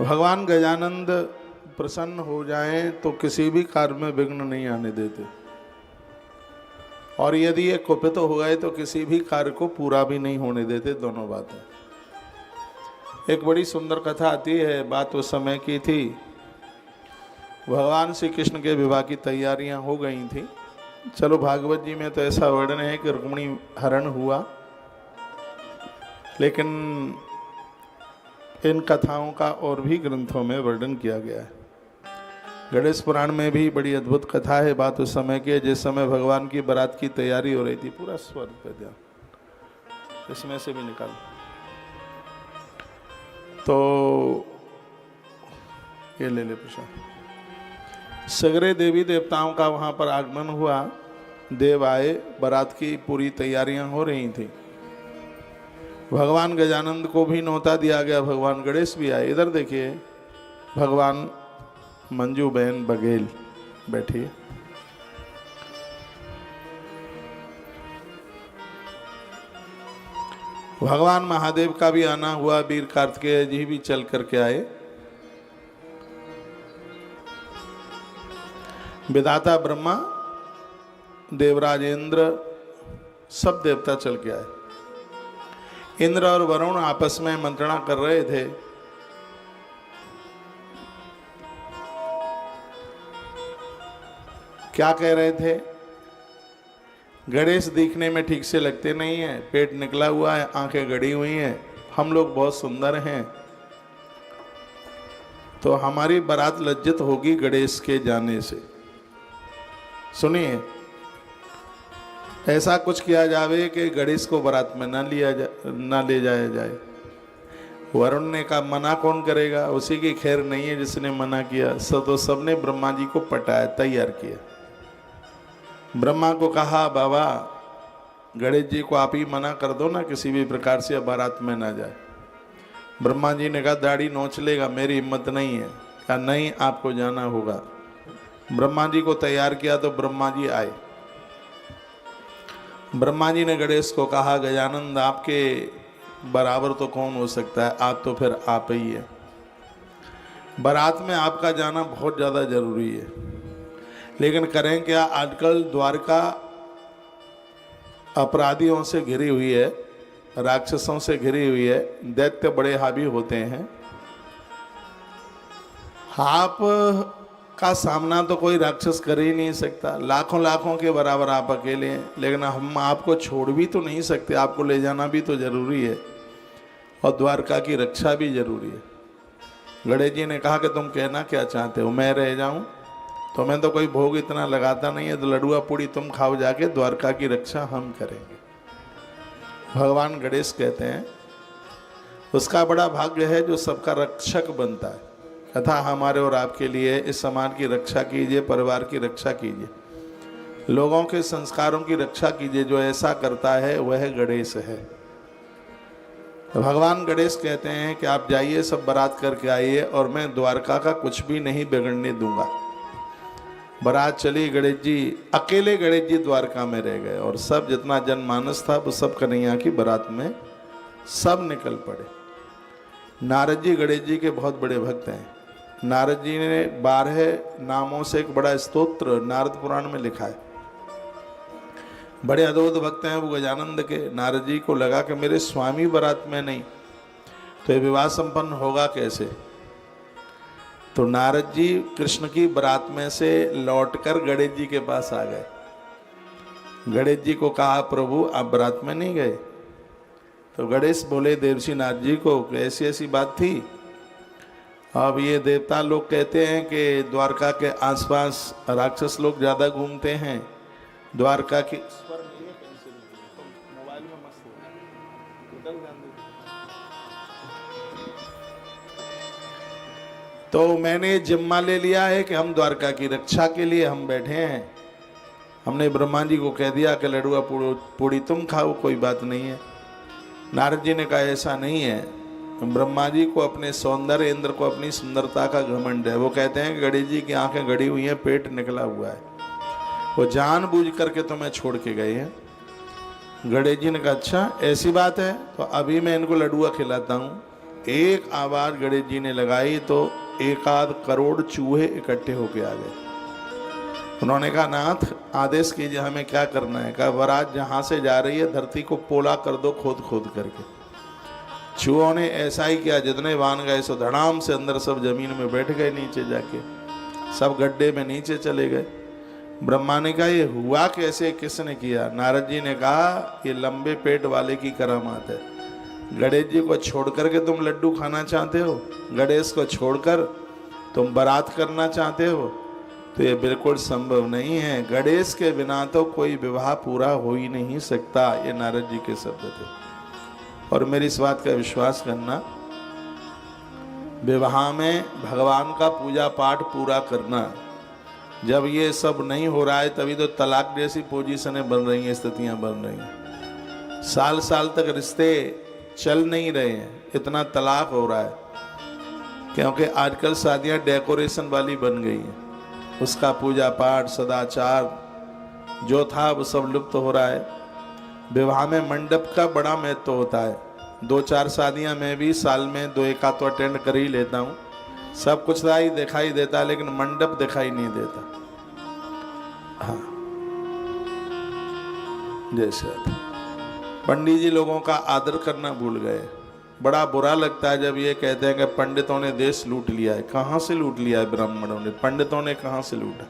भगवान गजानंद प्रसन्न हो जाएं तो किसी भी कार्य में विघ्न नहीं आने देते, और यदि ये कुपित हो गए तो किसी भी कार्य को पूरा भी नहीं होने देते। दोनों बातें। एक बड़ी सुंदर कथा आती है, बात उस समय की थी, भगवान श्री कृष्ण के विवाह की तैयारियां हो गई थी। चलो भागवत जी में तो ऐसा वर्णन है कि रुक्मिणी हरण हुआ, लेकिन इन कथाओं का और भी ग्रंथों में वर्णन किया गया है। गणेश पुराण में भी बड़ी अद्भुत कथा है। बात उस समय की है जिस समय भगवान की बारात की तैयारी हो रही थी। पूरा स्वर पे ध्यान, इसमें से भी निकाल। तो ये ले ले प्रसाद। सगरे देवी देवताओं का वहां पर आगमन हुआ, देव आए, बारात की पूरी तैयारियां हो रही थी। भगवान गजानंद को भी न्योता दिया गया, भगवान गणेश भी आए। इधर देखिए, भगवान मंजू बहन बघेल बैठी। भगवान महादेव का भी आना हुआ, वीर कार्तिकेय जी भी चल करके आए। विधाता ब्रह्मा, देवराज इंद्र, सब देवता चल के आए। इंद्र और वरुण आपस में मंत्रणा कर रहे थे। क्या कह रहे थे? गणेश दिखने में ठीक से लगते नहीं है, पेट निकला हुआ है, आंखें गड़ी हुई हैं, हम लोग बहुत सुंदर हैं, तो हमारी बारात लज्जित होगी गणेश के जाने से। सुनिए, ऐसा कुछ किया जावे कि गणेश को बारात में ना ले जाया जाए। वरुण ने कहा मना कौन करेगा, उसी की खैर नहीं है जिसने मना किया। तो सबने ब्रह्मा जी को पटाया, तैयार किया। ब्रह्मा को कहा बाबा गणेश जी को आप ही मना कर दो ना, किसी भी प्रकार से बारात में ना जाए। ब्रह्मा जी ने कहा दाढ़ी नोच लेगा, मेरी हिम्मत नहीं है। कहा नहीं, आपको जाना होगा। ब्रह्मा जी को तैयार किया तो ब्रह्मा जी आए। ब्रह्मा जी ने गणेश को कहा गजानंद आपके बराबर तो कौन हो सकता है, आप तो फिर आप ही है। बारात में आपका जाना बहुत ज़्यादा जरूरी है, लेकिन करें क्या, आजकल द्वारका अपराधियों से घिरी हुई है, राक्षसों से घिरी हुई है, दैत्य बड़े हावी होते हैं। आप का सामना तो कोई राक्षस कर ही नहीं सकता, लाखों लाखों के बराबर आप अकेले हैं, लेकिन हम आपको छोड़ भी तो नहीं सकते, आपको ले जाना भी तो जरूरी है, और द्वारका की रक्षा भी जरूरी है। गणेश जी ने कहा कि तुम कहना क्या चाहते हो, मैं रह जाऊं? तो मैं तो कोई भोग इतना लगाता नहीं है, तो लडुआ पूड़ी तुम खाओ जाके, द्वारका की रक्षा हम करेंगे। भगवान गणेश कहते हैं उसका बड़ा भाग्य है जो सबका रक्षक बनता है। कथा हमारे और आपके लिए, इस समाज की रक्षा कीजिए, परिवार की रक्षा कीजिए, लोगों के संस्कारों की रक्षा कीजिए। जो ऐसा करता है वह गणेश है। तो भगवान गणेश कहते हैं कि आप जाइए, सब बारात करके आइए, और मैं द्वारका का कुछ भी नहीं बिगड़ने दूंगा। बारात चली, गणेश जी अकेले, गणेश जी द्वारका में रह गए, और सब जितना जनमानस था वो सब कन्हैया की बारात में सब निकल पड़े। नारद जी गणेश जी के बहुत बड़े भक्त हैं। नारद जी ने 12 नामों से एक बड़ा स्तोत्र नारद पुराण में लिखा है। बड़े अद्भुत भक्त हैं वो गजानंद के। नारद जी को लगा कि मेरे स्वामी बारात में नहीं, तो ये विवाह संपन्न होगा कैसे? तो नारद जी कृष्ण की बारात में से लौटकर गणेश जी के पास आ गए। गणेश जी को कहा प्रभु आप बारात में नहीं गए? तो गणेश बोले देवर्षि नाथ जी को कि ऐसी ऐसी बात थी। अब ये देवता लोग कहते हैं कि द्वारका के आसपास राक्षस लोग ज़्यादा घूमते हैं। द्वारका की मोबाइल में मस्त तो मैंने जिम्मा ले लिया है कि हम द्वारका की रक्षा के लिए हम बैठे हैं। हमने ब्रह्मा जी को कह दिया कि लडुआ पूड़ी तुम खाओ, कोई बात नहीं है। नारद जी ने कहा ऐसा नहीं है। ब्रह्मा जी को अपने सौंदर्य, इंद्र को अपनी सुंदरता का घमंड है। वो कहते हैं कि गणेश जी की आंखें गड़ी हुई हैं, पेट निकला हुआ है, वो जानबूझ करके तुम्हें छोड़ के गए हैं। गणेश जी ने कहा अच्छा ऐसी बात है, तो अभी मैं इनको लडुआ खिलाता हूँ। एक आवाज गणेश जी ने लगाई तो 1 करोड़ चूहे इकट्ठे होके आ गए। उन्होंने कहा, नाथ आदेश कीजिए, हमें क्या करना है? कहा, बारात जहां से जा रही है धरती को पोला कर दो, खोद खोद करके। चूहों ने ऐसा ही किया, जितने वाहन गए सो धड़ाम से अंदर सब जमीन में बैठ गए, नीचे जाके सब गड्ढे में नीचे चले गए। ब्रह्मा ने कहा, ये हुआ कैसे, किसने किया? नारद जी ने कहा, ये लंबे पेट वाले की करामात है। गणेश जी को छोड़ करके तुम लड्डू खाना चाहते हो, गणेश को छोड़कर तुम बारात करना चाहते हो, तो ये बिल्कुल संभव नहीं है। गणेश के बिना तो कोई विवाह पूरा हो ही नहीं सकता। ये नारद जी के शब्द थे। और मेरी इस बात का विश्वास करना, विवाह में भगवान का पूजा पाठ पूरा करना, जब ये सब नहीं हो रहा है तभी तो तलाक जैसी पोजीशनें बन रही हैं, स्थितियां बन रही हैं। साल साल तक रिश्ते चल नहीं रहे हैं, इतना तलाक हो रहा है, क्योंकि आजकल शादियां डेकोरेशन वाली बन गई हैं। उसका पूजा पाठ सदाचार जो था वो सब लुप्त हो रहा है। विवाह में मंडप का बड़ा महत्व होता है। 2-4 शादियां मैं भी साल में 2-1 तो अटेंड कर ही लेता हूँ। सब कुछ दिखाई देता है, लेकिन मंडप दिखाई नहीं देता। हाँ, जैसे पंडित जी लोगों का आदर करना भूल गए। बड़ा बुरा लगता है जब ये कहते हैं कि पंडितों ने देश लूट लिया है। कहाँ से लूट लिया है ब्राह्मणों ने? पंडितों ने कहाँ से लूटा?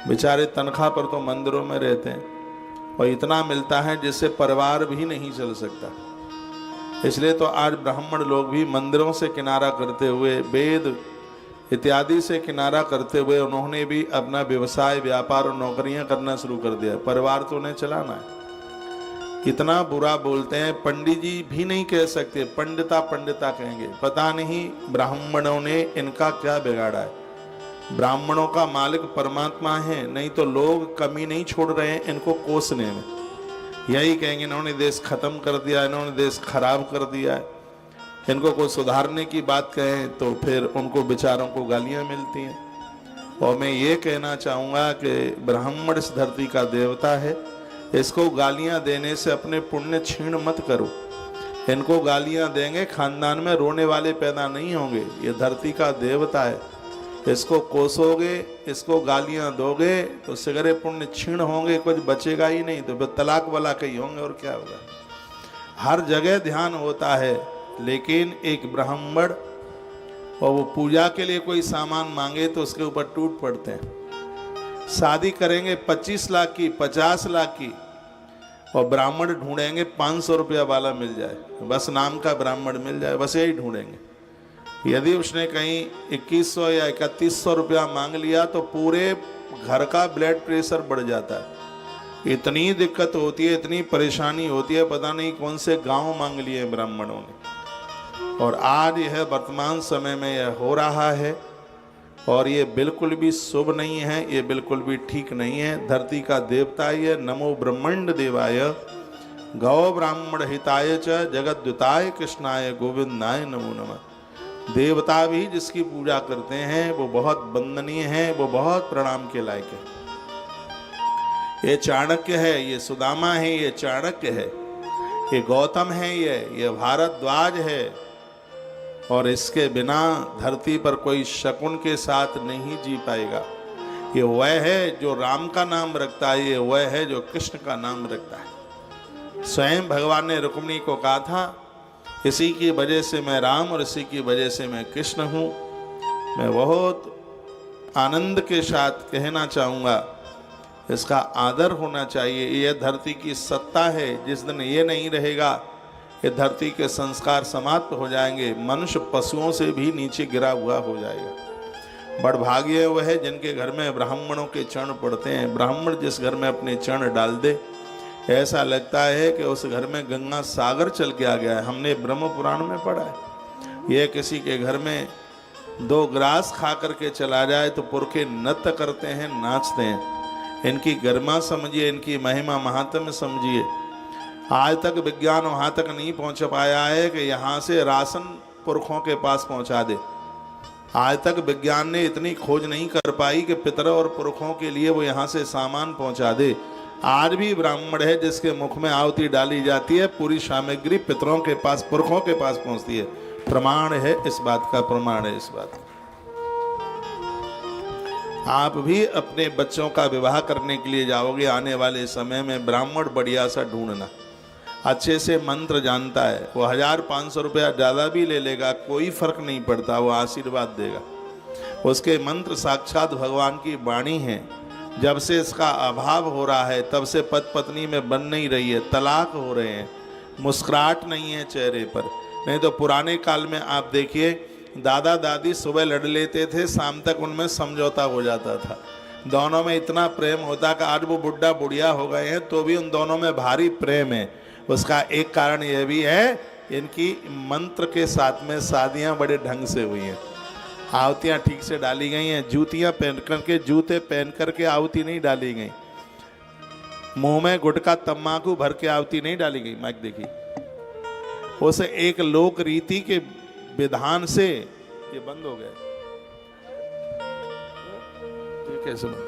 बेचारे तनख्वाह पर तो मंदिरों में रहते हैं और इतना मिलता है जिससे परिवार भी नहीं चल सकता। इसलिए तो आज ब्राह्मण लोग भी मंदिरों से किनारा करते हुए, वेद इत्यादि से किनारा करते हुए, उन्होंने भी अपना व्यवसाय, व्यापार और नौकरियां करना शुरू कर दिया। परिवार तो उन्हें चलाना है। इतना बुरा बोलते हैं, पंडित जी भी नहीं कह सकते, पंडिता पंडिता कहेंगे। पता नहीं ब्राह्मणों ने इनका क्या बिगाड़ा है। ब्राह्मणों का मालिक परमात्मा है, नहीं तो लोग कमी नहीं छोड़ रहे हैं इनको कोसने में। यही कहेंगे, इन्होंने देश खत्म कर दिया, इन्होंने देश खराब कर दिया है। इनको कोई सुधारने की बात कहें तो फिर उनको बेचारों को गालियां मिलती हैं। और मैं ये कहना चाहूँगा कि ब्राह्मण इस धरती का देवता है। इसको गालियां देने से अपने पुण्य छीण मत करो। इनको गालियां देंगे, खानदान में रोने वाले पैदा नहीं होंगे। ये धरती का देवता है, इसको कोसोगे, इसको गालियां दोगे तो सगरे पुण्य छीण होंगे, कुछ बचेगा ही नहीं। तो तलाक वाला कहीं होंगे और क्या होगा। हर जगह ध्यान होता है, लेकिन एक ब्राह्मण और वो पूजा के लिए कोई सामान मांगे तो उसके ऊपर टूट पड़ते हैं। शादी करेंगे 25 लाख की, 50 लाख की, और ब्राह्मण ढूंढेंगे 500 रुपया वाला मिल जाए, बस नाम का ब्राह्मण मिल जाए, बस यही ढूंढेंगे। यदि उसने कहीं 2100 या 3100 रुपया मांग लिया तो पूरे घर का ब्लड प्रेशर बढ़ जाता है। इतनी दिक्कत होती है, इतनी परेशानी होती है, पता नहीं कौन से गांव मांग लिए ब्राह्मणों ने। और आज यह वर्तमान समय में यह हो रहा है, और ये बिल्कुल भी शुभ नहीं है, ये बिल्कुल भी ठीक नहीं है। धरती का देवता ये, नमो ब्रह्मांड देवाय गौ ब्राह्मण हिताय च जगद्युताय कृष्णाय गोविंदाय नमो नमः। देवता भी जिसकी पूजा करते हैं वो बहुत वंदनीय है, वो बहुत प्रणाम के लायक है। ये चाणक्य है, ये सुदामा है, ये चाणक्य है, ये गौतम है, ये भारद्वाज है। और इसके बिना धरती पर कोई शकुन के साथ नहीं जी पाएगा। ये वह है जो राम का नाम रखता है, ये वह है जो कृष्ण का नाम रखता है। स्वयं भगवान ने रुक्मिणी को कहा था, इसी की वजह से मैं राम और इसी की वजह से मैं कृष्ण हूँ। मैं बहुत आनंद के साथ कहना चाहूँगा, इसका आदर होना चाहिए। यह धरती की सत्ता है। जिस दिन ये नहीं रहेगा, ये धरती के संस्कार समाप्त हो जाएंगे। मनुष्य पशुओं से भी नीचे गिरा हुआ हो जाएगा। बड़ भाग्य वह है जिनके घर में ब्राह्मणों के चरण पड़ते हैं। ब्राह्मण जिस घर में अपने चरण डाल दे, ऐसा लगता है कि उस घर में गंगा सागर चल के आ गया है। हमने ब्रह्म पुराण में पढ़ा है। यह किसी के घर में 2 ग्रास खा करके चला जाए तो पुरखे नृत्य करते हैं, नाचते हैं। इनकी गरिमा समझिए, इनकी महिमा महात्म्य समझिए। आज तक विज्ञान वहाँ तक नहीं पहुँच पाया है कि यहाँ से राशन पुरखों के पास पहुँचा दे। आज तक विज्ञान ने इतनी खोज नहीं कर पाई कि पितर और पुरखों के लिए वो यहाँ से सामान पहुँचा दे। आज भी ब्राह्मण है जिसके मुख में आहुति डाली जाती है, पूरी सामग्री पितरों के पास, पुरखों के पास पहुँचती है। प्रमाण है इस बात का, प्रमाण है इस बात का। आप भी अपने बच्चों का विवाह करने के लिए जाओगे, आने वाले समय में ब्राह्मण बढ़िया सा ढूंढना, अच्छे से मंत्र जानता है। वो 1000-500 रुपया ज़्यादा भी ले लेगा, कोई फर्क नहीं पड़ता, वो आशीर्वाद देगा। उसके मंत्र साक्षात भगवान की वाणी है। जब से इसका अभाव हो रहा है तब से पति पत्नी में बन नहीं रही है, तलाक हो रहे हैं, मुस्कुराहट नहीं है चेहरे पर। नहीं तो पुराने काल में आप देखिए, दादा दादी सुबह लड़ लेते थे, शाम तक उनमें समझौता हो जाता था। दोनों में इतना प्रेम होता कि आज वो बुढ़ा बुढ़िया हो गए हैं तो भी उन दोनों में भारी प्रेम है। उसका एक कारण यह भी है, इनकी मंत्र के साथ में शादियां बड़े ढंग से हुई हैं, आहुतियाँ ठीक से डाली गई हैं, जूतियाँ पहन करके, जूते पहन करके आहुति नहीं डाली गई, मुंह में गुटखा तम्बाकू भर के आहुति नहीं डाली गई। माइक देखिए, उसे एक लोक रीति के विधान से ये बंद हो गया। ये कैसे बंद?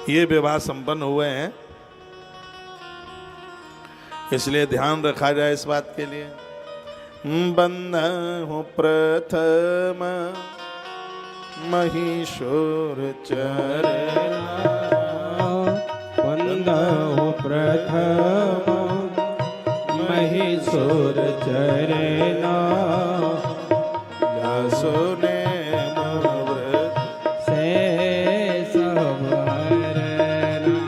ये विवाह संपन्न हुए हैं, इसलिए ध्यान रखा जाए इस बात के लिए। बंधु प्रथम महिषोर चरना, बंधु प्रथम महिषोर चरना, सुने से सब हरना,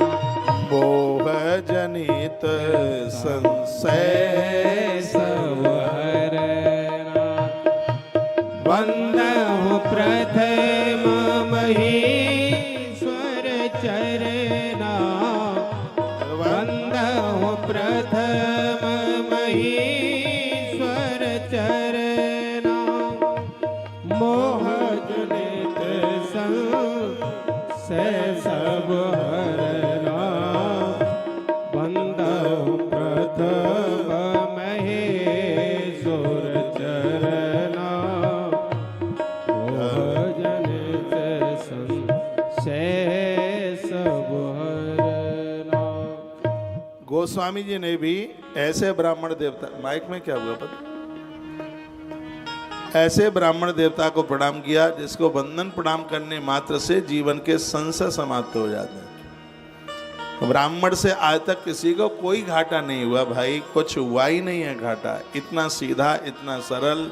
मोह जनित संशय सब हरना। बंधु प्रथम महेश्वर चरना, बंधु प्रथम महेश्वर चरना, मोह जनित संशय सब हरना। बंधु प्रथम महेश्वर चरना, मोह जनित संशय सब हरना। गोस्वामी जी ने भी ऐसे ब्राह्मण देवता, माइक में क्या हुआ पता, ऐसे ब्राह्मण देवता को प्रणाम किया जिसको वंदन प्रणाम करने मात्र से जीवन के संशय समाप्त हो जाते हैं। ब्राह्मण से आज तक किसी को कोई घाटा नहीं हुआ भाई, कुछ हुआ ही नहीं है घाटा। इतना सीधा, इतना सरल,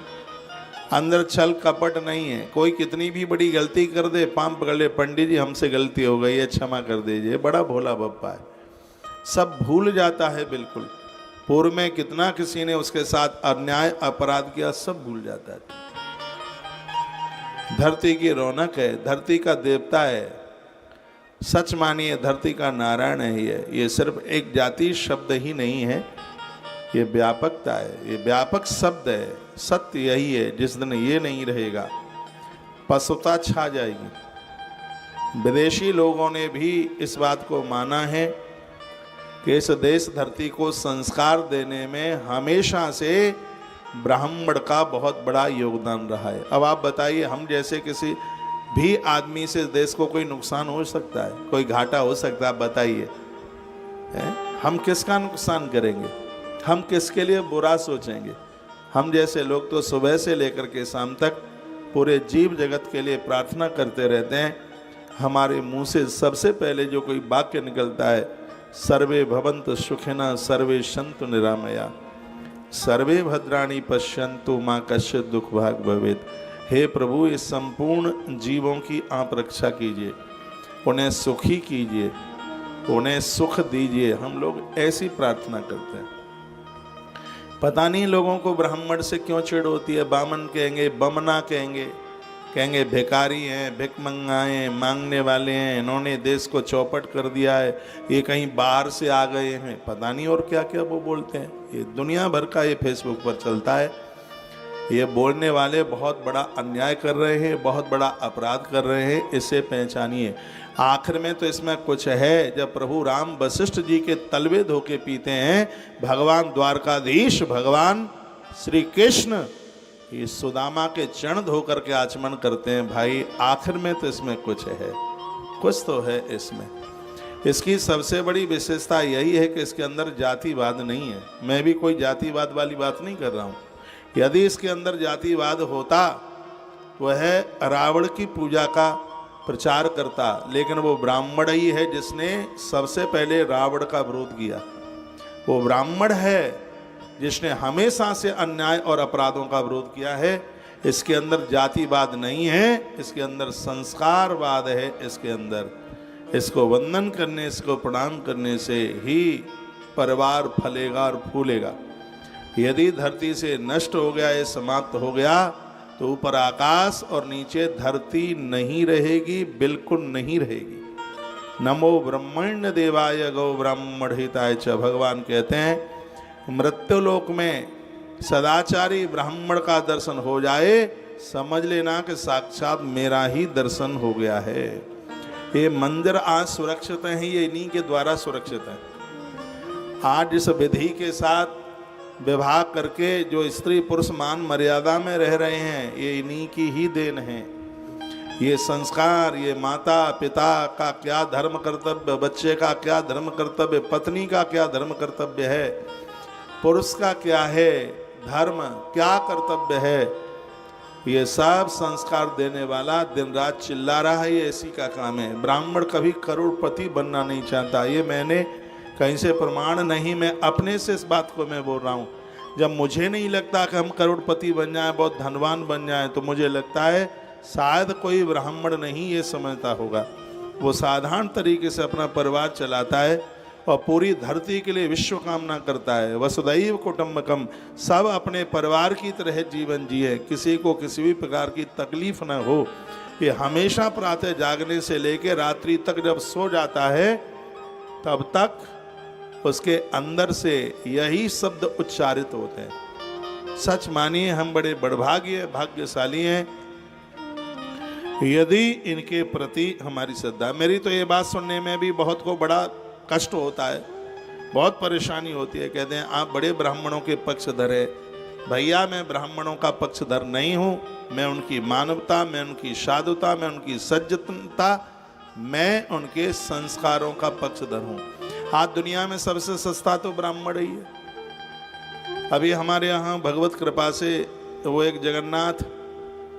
अंदर छल कपट नहीं है। कोई कितनी भी बड़ी गलती कर दे, पांव पकड़ ले, पंडित जी हमसे गलती हो गई है, क्षमा कर दीजिए, बड़ा भोला बप्पा है, सब भूल जाता है बिल्कुल। पूर्व में कितना किसी ने उसके साथ अन्याय अपराध किया, सब भूल जाता है। धरती की रौनक है, धरती का देवता है, सच मानिए धरती का नारायण ही है। ये सिर्फ एक जाति शब्द ही नहीं है, ये व्यापकता है, ये व्यापक शब्द है। सत्य यही है, जिस दिन ये नहीं रहेगा पशुता छा जाएगी। विदेशी लोगों ने भी इस बात को माना है कि इस देश धरती को संस्कार देने में हमेशा से ब्राह्मण का बहुत बड़ा योगदान रहा है। अब आप बताइए, हम जैसे किसी भी आदमी से देश को कोई नुकसान हो सकता है, कोई घाटा हो सकता है, बताइए हम किसका नुकसान करेंगे, हम किसके लिए बुरा सोचेंगे। हम जैसे लोग तो सुबह से लेकर के शाम तक पूरे जीव जगत के लिए प्रार्थना करते रहते हैं। हमारे मुंह से सबसे पहले जो कोई वाक्य निकलता है, सर्वे भवन्तु सुखिनः सर्वे सन्तु निरामया सर्वे भद्राणि पश्यन्तु मां कश्चित् दुख भाग भवेत्। हे प्रभु, इस संपूर्ण जीवों की आप रक्षा कीजिए, उन्हें सुखी कीजिए, उन्हें सुख दीजिए। हम लोग ऐसी प्रार्थना करते हैं। पता नहीं लोगों को ब्राह्मण से क्यों चिढ़ होती है। बामन कहेंगे, बमना कहेंगे, कहेंगे भिखारी हैं, भिक मंगाए, मांगने वाले हैं, इन्होंने देश को चौपट कर दिया है, ये कहीं बाहर से आ गए हैं, पता नहीं और क्या क्या वो बोलते हैं। ये दुनिया भर का ये फेसबुक पर चलता है। ये बोलने वाले बहुत बड़ा अन्याय कर रहे हैं, बहुत बड़ा अपराध कर रहे हैं, इसे पहचानिए। आखिर में तो इसमें कुछ है। जब प्रभु राम वशिष्ठ जी के तलवे धोके पीते हैं, भगवान द्वारकाधीश, भगवान श्री कृष्ण ये सुदामा के चरण धोकर के आचमन करते हैं। भाई आखिर में तो इसमें कुछ है, कुछ तो है इसमें। इसकी सबसे बड़ी विशेषता यही है कि इसके अंदर जातिवाद नहीं है। मैं भी कोई जातिवाद वाली बात नहीं कर रहा हूँ। यदि इसके अंदर जातिवाद होता, वह रावण की पूजा का प्रचार करता, लेकिन वो ब्राह्मण ही है जिसने सबसे पहले रावण का विरोध किया। वो ब्राह्मण है जिसने हमेशा से अन्याय और अपराधों का विरोध किया है। इसके अंदर जातिवाद नहीं है, इसके अंदर संस्कारवाद है। इसके अंदर इसको वंदन करने, इसको प्रणाम करने से ही परिवार फलेगा और फूलेगा। यदि धरती से नष्ट हो गया, ये समाप्त हो गया, तो ऊपर आकाश और नीचे धरती नहीं रहेगी, बिल्कुल नहीं रहेगी। नमो ब्रह्मण्य देवाय गौ ब्राह्मण हिताय च। भगवान कहते हैं मृत्युलोक में सदाचारी ब्राह्मण का दर्शन हो जाए, समझ लेना कि साक्षात मेरा ही दर्शन हो गया है। ये मंदिर आज सुरक्षित हैं, ये इन्हीं के द्वारा सुरक्षित है। आज इस विधि के साथ विवाह करके जो स्त्री पुरुष मान मर्यादा में रह रहे हैं, ये इन्हीं की ही देन है। ये संस्कार, ये माता पिता का क्या धर्म कर्तव्य, बच्चे का क्या धर्म कर्तव्य, पत्नी का क्या धर्म कर्तव्य है, पुरुष का क्या है धर्म, क्या कर्तव्य है, ये सब संस्कार देने वाला दिन रात चिल्ला रहा है, ये इसी का काम है। ब्राह्मण कभी करोड़पति बनना नहीं चाहता। ये मैंने कहीं से प्रमाण नहीं, मैं अपने से इस बात को मैं बोल रहा हूँ। जब मुझे नहीं लगता कि हम करोड़पति बन जाएं, बहुत धनवान बन जाएं, तो मुझे लगता है शायद कोई ब्राह्मण नहीं ये समझता होगा। वो साधारण तरीके से अपना परिवार चलाता है और पूरी धरती के लिए विश्व कामना करता है। वसुदैव कुटुंबकम, सब अपने परिवार की तरह जीवन जिए, किसी को किसी भी प्रकार की तकलीफ न हो। ये हमेशा प्रातः जागने से लेकर रात्रि तक जब सो जाता है, तब तक उसके अंदर से यही शब्द उच्चारित होते हैं। सच मानिए हम बड़े बड़भाग्य भाग्यशाली हैं यदि इनके प्रति हमारी श्रद्धा। मेरी तो ये बात सुनने में भी बहुत को बड़ा कष्ट होता है, बहुत परेशानी होती है। कहते हैं आप बड़े ब्राह्मणों के पक्षधर है। भैया मैं ब्राह्मणों का पक्षधर नहीं हूँ। मैं उनकी मानवता, मैं उनकी साधुता, मैं उनकी सज्जनता, मैं उनके संस्कारों का पक्षधर हूँ। आज दुनिया में सबसे सस्ता तो ब्राह्मण ही है। अभी हमारे यहाँ भगवत कृपा से वो एक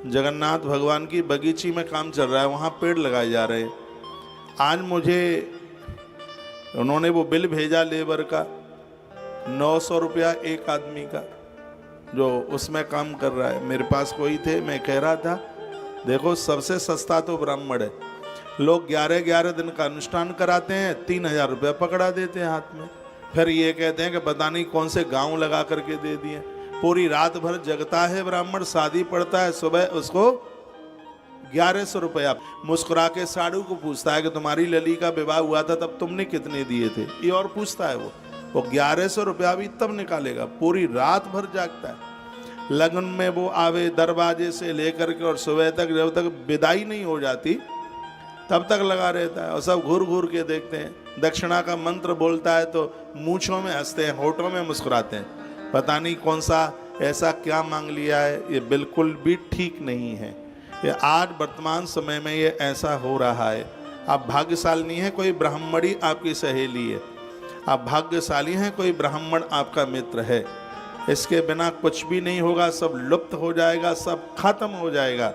जगन्नाथ भगवान की बगीची में काम चल रहा है, वहाँ पेड़ लगाए जा रहे हैं। आज मुझे उन्होंने वो बिल भेजा लेबर का 900 रुपया एक आदमी का, जो उसमें काम कर रहा है। मेरे पास कोई थे, मैं कह रहा था देखो सबसे सस्ता तो ब्राह्मण है। लोग 11-11 दिन का अनुष्ठान कराते हैं, 3000 रुपया पकड़ा देते हैं हाथ में। फिर ये कहते हैं कि पता नहीं कौन से गांव लगा करके दे दिए। पूरी रात भर जगता है ब्राह्मण, शादी पड़ता है, सुबह उसको 1100 रुपया। मुस्कुरा के साधु को पूछता है कि तुम्हारी लली का विवाह हुआ था तब तुमने कितने दिए थे, ये और पूछता है। वो 1100 रुपया भी तब निकालेगा, पूरी रात भर जागता है। लगन में वो आवे दरवाजे से लेकर के और सुबह तक, जब तक विदाई नहीं हो जाती तब तक लगा रहता है। और सब घूर घूर के देखते हैं। दक्षिणा का मंत्र बोलता है तो मूंछों में हंसते हैं, होठों में मुस्कुराते हैं। पता नहीं कौन सा ऐसा क्या मांग लिया है। ये बिल्कुल भी ठीक नहीं है। ये आज वर्तमान समय में ये ऐसा हो रहा है। आप भाग्यशाली नहीं है, कोई ब्राह्मणी आपकी सहेली है। आप भाग्यशाली हैं, कोई ब्राह्मण आपका मित्र है। इसके बिना कुछ भी नहीं होगा, सब लुप्त हो जाएगा, सब खत्म हो जाएगा,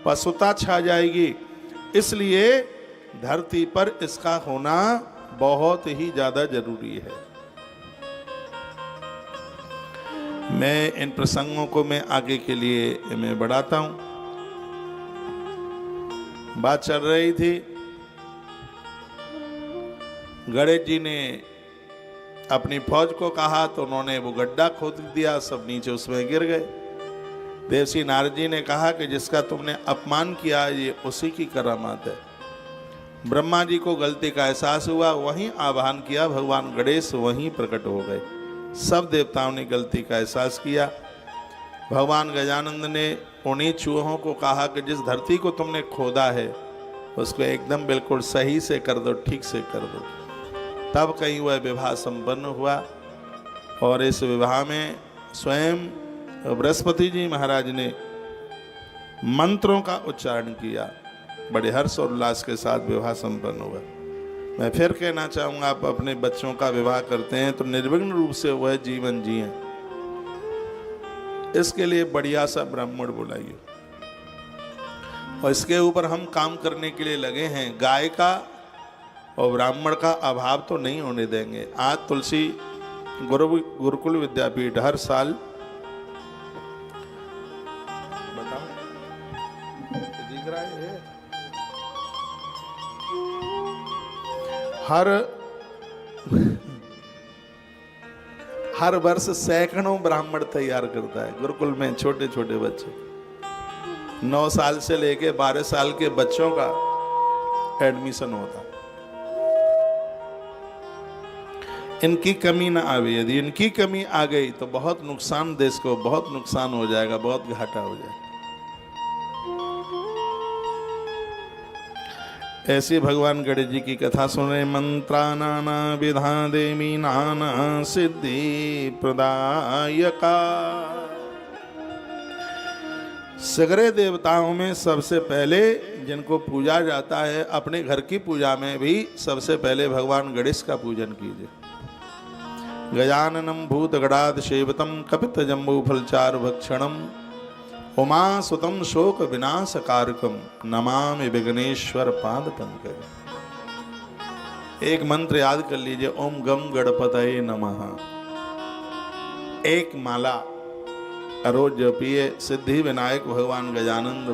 पशुता छा जाएगी। इसलिए धरती पर इसका होना बहुत ही ज़्यादा जरूरी है। मैं इन प्रसंगों को मैं आगे के लिए मैं बढ़ाता हूँ। बात चल रही थी, गणेश जी ने अपनी फौज को कहा तो उन्होंने वो गड्ढा खोद दिया, सब नीचे उसमें गिर गए। देवसी नारद जी ने कहा कि जिसका तुमने अपमान किया ये उसी की करामात है। ब्रह्मा जी को गलती का एहसास हुआ, वहीं आह्वान किया, भगवान गणेश वहीं प्रकट हो गए। सब देवताओं ने गलती का एहसास किया। भगवान गजानंद ने उन्हीं चूहों को कहा कि जिस धरती को तुमने खोदा है उसको एकदम बिल्कुल सही से कर दो, ठीक से कर दो। तब कहीं वह विवाह संपन्न हुआ और इस विवाह में स्वयं बृहस्पति जी महाराज ने मंत्रों का उच्चारण किया। बड़े हर्ष और उल्लास के साथ विवाह संपन्न हुआ। मैं फिर कहना चाहूँगा, आप अपने बच्चों का विवाह करते हैं तो निर्विघ्न रूप से वह जीवन जिएं। इसके लिए बढ़िया सा ब्राह्मण बुलाइए। और इसके ऊपर हम काम करने के लिए लगे हैं। गाय का और ब्राह्मण का अभाव तो नहीं होने देंगे। आज तुलसी गुरुकुल विद्यापीठ हर साल, बताओ दिख रहा है, हर वर्ष सैकड़ों ब्राह्मण तैयार करता है गुरुकुल में। छोटे छोटे बच्चे 9 साल से लेके 12 साल के बच्चों का एडमिशन होता। इनकी कमी ना आवे। यदि इनकी कमी आ गई तो बहुत नुकसान, देश को बहुत नुकसान हो जाएगा, बहुत घाटा हो जाएगा। ऐसी भगवान गणेश जी की कथा सुन रहे। मंत्रानाना विधा देवी नाना सिद्धि प्रदायका। सगरे देवताओं में सबसे पहले जिनको पूजा जाता है, अपने घर की पूजा में भी सबसे पहले भगवान गणेश का पूजन कीजिए। गजाननम भूत गणाद सेवतम कपित जम्बू फलचार भक्षणम उमा सुतम शोक विनाश कारकम नमामि विघ्नेश्वर पाद पंकज। एक मंत्र याद कर लीजिए, ओम गम गणपतये नमः। एक माला रोज जपिए। सिद्धि विनायक भगवान गजानंद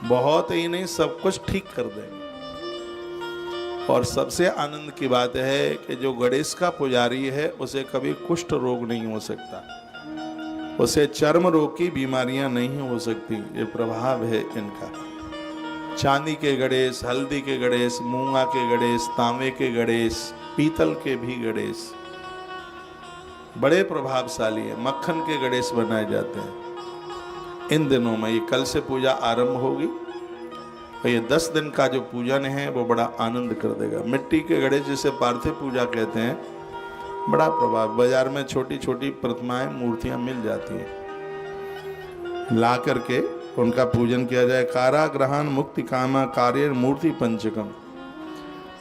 बहुत ही नहीं, सब कुछ ठीक कर देंगे। और सबसे आनंद की बात है कि जो गणेश का पुजारी है उसे कभी कुष्ठ रोग नहीं हो सकता, उसे चर्म रोग की बीमारियां नहीं हो सकती। ये प्रभाव है इनका। चांदी के गणेश, हल्दी के गणेश, मूंगा के गणेश, तांबे के गणेश, पीतल के भी गणेश बड़े प्रभावशाली है। मक्खन के गणेश बनाए जाते हैं इन दिनों में। ये कल से पूजा आरंभ होगी और ये 10 दिन का जो पूजन है वो बड़ा आनंद कर देगा। मिट्टी के गणेश जिसे पार्थिव पूजा कहते हैं, बड़ा प्रभाव। बाजार में छोटी छोटी प्रतिमाएं, मूर्तियां मिल जाती हैं, ला करके उनका पूजन किया जाए। काराग्रहण मुक्ति कामा कार्य मूर्ति पंचकम।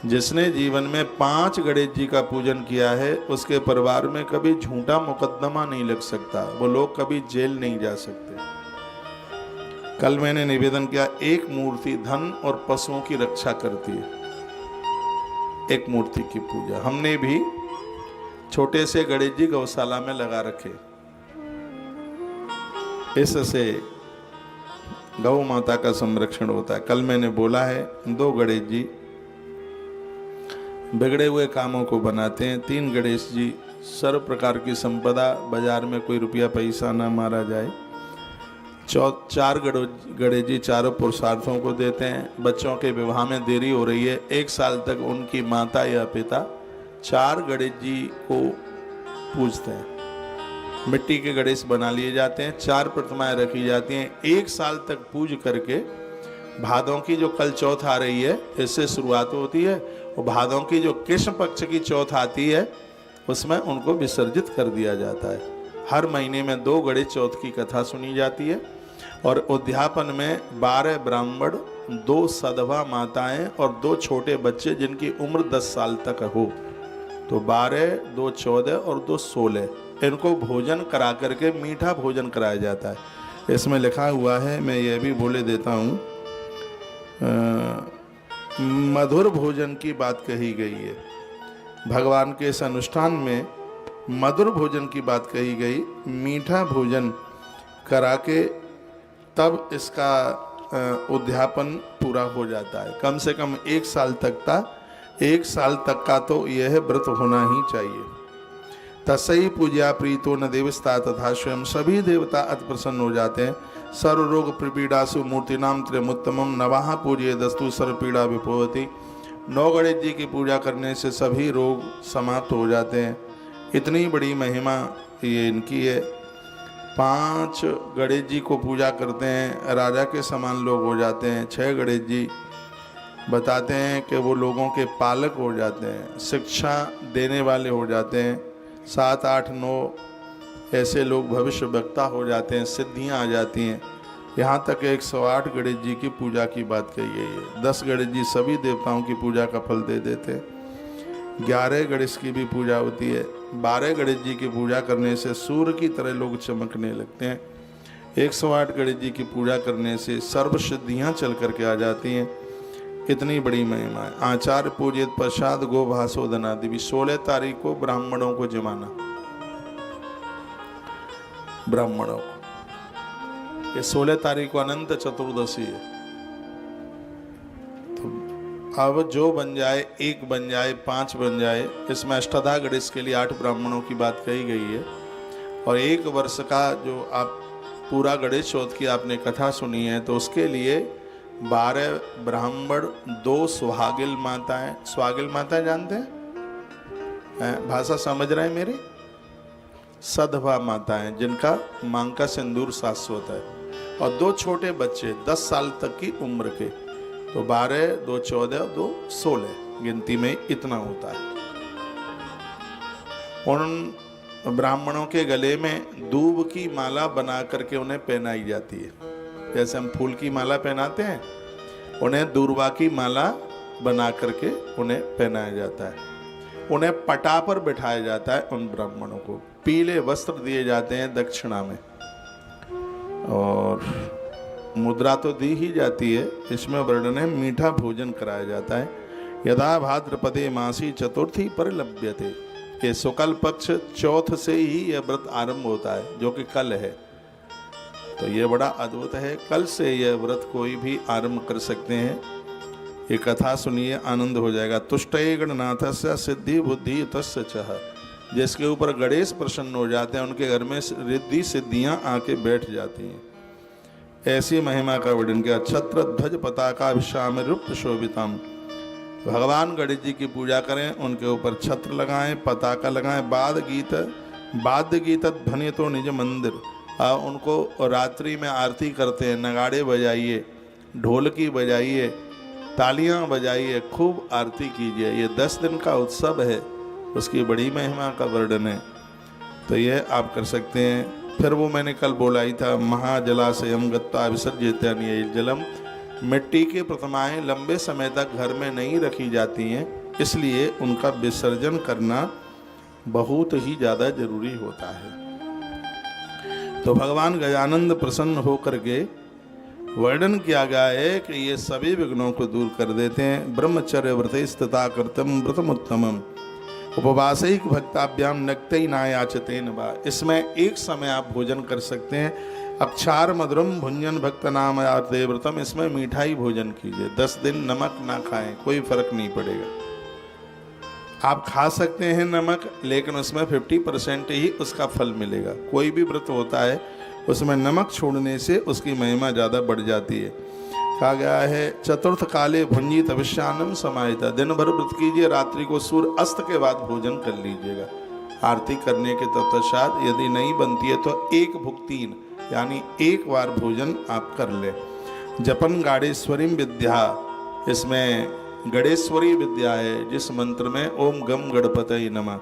जिसने जीवन में 5 गणेश जी का पूजन किया है उसके परिवार में कभी झूठा मुकदमा नहीं लग सकता, वो लोग कभी जेल नहीं जा सकते। कल मैंने निवेदन किया, एक मूर्ति धन और पशुओं की रक्षा करती है। एक मूर्ति की पूजा हमने भी छोटे से गणेश जी गौशाला में लगा रखे। इससे गौ माता का संरक्षण होता है। कल मैंने बोला है 2 गणेश जी बिगड़े हुए कामों को बनाते हैं। 3 गणेश जी सर्व प्रकार की संपदा, बाजार में कोई रुपया पैसा ना मारा जाए। 4 गणेश जी चारों पुरुषार्थों को देते हैं। बच्चों के विवाह में देरी हो रही है, 1 साल तक उनकी माता या पिता 4 गणेश जी को पूजते हैं। मिट्टी के गणेश बना लिए जाते हैं, 4 प्रतिमाएं रखी जाती हैं। 1 साल तक पूज करके भादों की जो कल चौथ आ रही है इससे शुरुआत होती है, और भादों की जो कृष्ण पक्ष की चौथ आती है उसमें उनको विसर्जित कर दिया जाता है। हर महीने में 2 गणेश चौथ की कथा सुनी जाती है। और उद्यापन में 12 ब्राह्मण, 2 सधवा माताएं और 2 छोटे बच्चे जिनकी उम्र 10 साल तक हो, तो 12, 2 14 और 2 16 इनको भोजन करा करके मीठा भोजन कराया जाता है। इसमें लिखा हुआ है, मैं ये भी बोले देता हूँ, मधुर भोजन की बात कही गई है। भगवान के इस अनुष्ठान में मधुर भोजन की बात कही गई। मीठा भोजन करा के तब इसका उद्यापन पूरा हो जाता है। कम से कम 1 साल तक का तो यह व्रत होना ही चाहिए। तस्यै पूज्या प्रीतो न देवस्ता तथा स्वयं। सभी देवता अति प्रसन्न हो जाते हैं। सर्व रोग प्रपीड़ासु मूर्तिनाम त्रिमुत्तमम नवाह पूज्य दस्तु सर्व पीड़ा विपोहति। 9 गणेश जी की पूजा करने से सभी रोग समाप्त हो जाते हैं। इतनी बड़ी महिमा ये इनकी है। 5 गणेश जी को पूजा करते हैं, राजा के समान लोग हो जाते हैं। 6 गणेश जी बताते हैं कि वो लोगों के पालक हो जाते हैं, शिक्षा देने वाले हो जाते हैं। 7, 8, 9 ऐसे लोग भविष्य वक्ता हो जाते हैं, सिद्धियां आ जाती हैं। यहाँ तक 108 गणेश जी की पूजा की बात कही गई है। 10 गणेश जी सभी देवताओं की पूजा का फल दे देते हैं। 11 गणेश की भी पूजा होती है। 12 गणेश जी की पूजा करने से सूर्य की तरह लोग चमकने लगते हैं। 108 गणेश जी की पूजा करने से सर्व सिद्धियाँ चल करके आ जाती हैं। इतनी बड़ी महिमा है। आचार्य पूजित प्रसाद गो भाषोदना देवी। 16 तारीख को ब्राह्मणों को जमाना, ब्राह्मणों को। ये 16 तारीख को अनंत चतुर्दशी है। तो अब जो बन जाए, 1 बन जाए, 5 बन जाए, इसमें अष्टधा गणेश के लिए 8 ब्राह्मणों की बात कही गई है। और 1 वर्ष का जो आप पूरा गणेश चौथ की आपने कथा सुनी है, तो उसके लिए 12 ब्राह्मण, 2 सुहागिल माताएं। सुहागिल माताएं जानते हैं? भाषा समझ रहे हैं मेरी? सधवा माताएं जिनका मांग का सिंदूर शाश्वत है, और 2 छोटे बच्चे 10 साल तक की उम्र के। तो 12, 2 14, 2 16 गिनती में इतना होता है। उन ब्राह्मणों के गले में दूब की माला बना करके उन्हें पहनाई जाती है। जैसे हम फूल की माला पहनाते हैं, उन्हें दूर्वा की माला बना करके उन्हें पहनाया जाता है। उन्हें पटा पर बिठाया जाता है। उन ब्राह्मणों को पीले वस्त्र दिए जाते हैं दक्षिणा में, और मुद्रा तो दी ही जाती है। इसमें वर्णन है, मीठा भोजन कराया जाता है। यदा भाद्रपदे मासी चतुर्थी पर लभ्यते। ये शुक्ल पक्ष चौथ से ही यह व्रत आरंभ होता है, जो कि कल है। तो ये बड़ा अद्भुत है। कल से यह व्रत कोई भी आरंभ कर सकते हैं। ये कथा सुनिए, आनंद हो जाएगा। तुष्टये गणनाथस्य सिद्धि बुद्धि युतस्य चः। जिसके ऊपर गणेश प्रसन्न हो जाते हैं, उनके घर में रिद्धि सिद्धियां आके बैठ जाती हैं। ऐसी महिमा का वर्णन किया। छत्र ध्वज पताका विश्राम रूप शोभितम। भगवान गणेश जी की पूजा करें, उनके ऊपर छत्र लगाएं, पताका लगाएं। वाद्य गीत ध्वनि तो निज मंदिर। उनको रात्रि में आरती करते हैं। नगाड़े बजाइए, ढोलकी बजाइए, तालियां बजाइए, खूब आरती कीजिए। ये 10 दिन का उत्सव है, उसकी बड़ी महिमा का वर्णन है। तो ये आप कर सकते हैं। फिर वो मैंने कल बोला ही था, महाजलाशयम गत्वा विसर्जित जलम। मिट्टी की प्रतिमाएं लंबे समय तक घर में नहीं रखी जाती हैं, इसलिए उनका विसर्जन करना बहुत ही ज़्यादा जरूरी होता है। तो भगवान गजानंद प्रसन्न होकर के वर्णन किया गया है कि ये सभी विघ्नों को दूर कर देते हैं। ब्रह्मचर्य व्रत स्थिता कर्तम व्रतम उत्तमम उपवासिक भक्ताभ्याम नक्तई नायाचते नवा। इसमें एक समय आप भोजन कर सकते हैं। अक्षार मधुरम भुंजन भक्त नाम आते व्रतम। इसमें मीठाई भोजन कीजिए। 10 दिन नमक ना खाएं, कोई फर्क नहीं पड़ेगा। आप खा सकते हैं नमक, लेकिन उसमें 50% ही उसका फल मिलेगा। कोई भी व्रत होता है, उसमें नमक छोड़ने से उसकी महिमा ज़्यादा बढ़ जाती है। कहा गया है, चतुर्थ काले भुंजित अविश्यानम समाहिता। दिन भर व्रत कीजिए, रात्रि को सूर्य अस्त के बाद भोजन कर लीजिएगा। आरती करने के तत्पश्चात यदि नहीं बनती है तो 1 भुक्तीन यानी 1 बार भोजन आप कर लें। जपन गाड़ेश्वरी विद्या। इसमें गणेश्वरी विद्या है, जिस मंत्र में ओम गम गणपतये नमः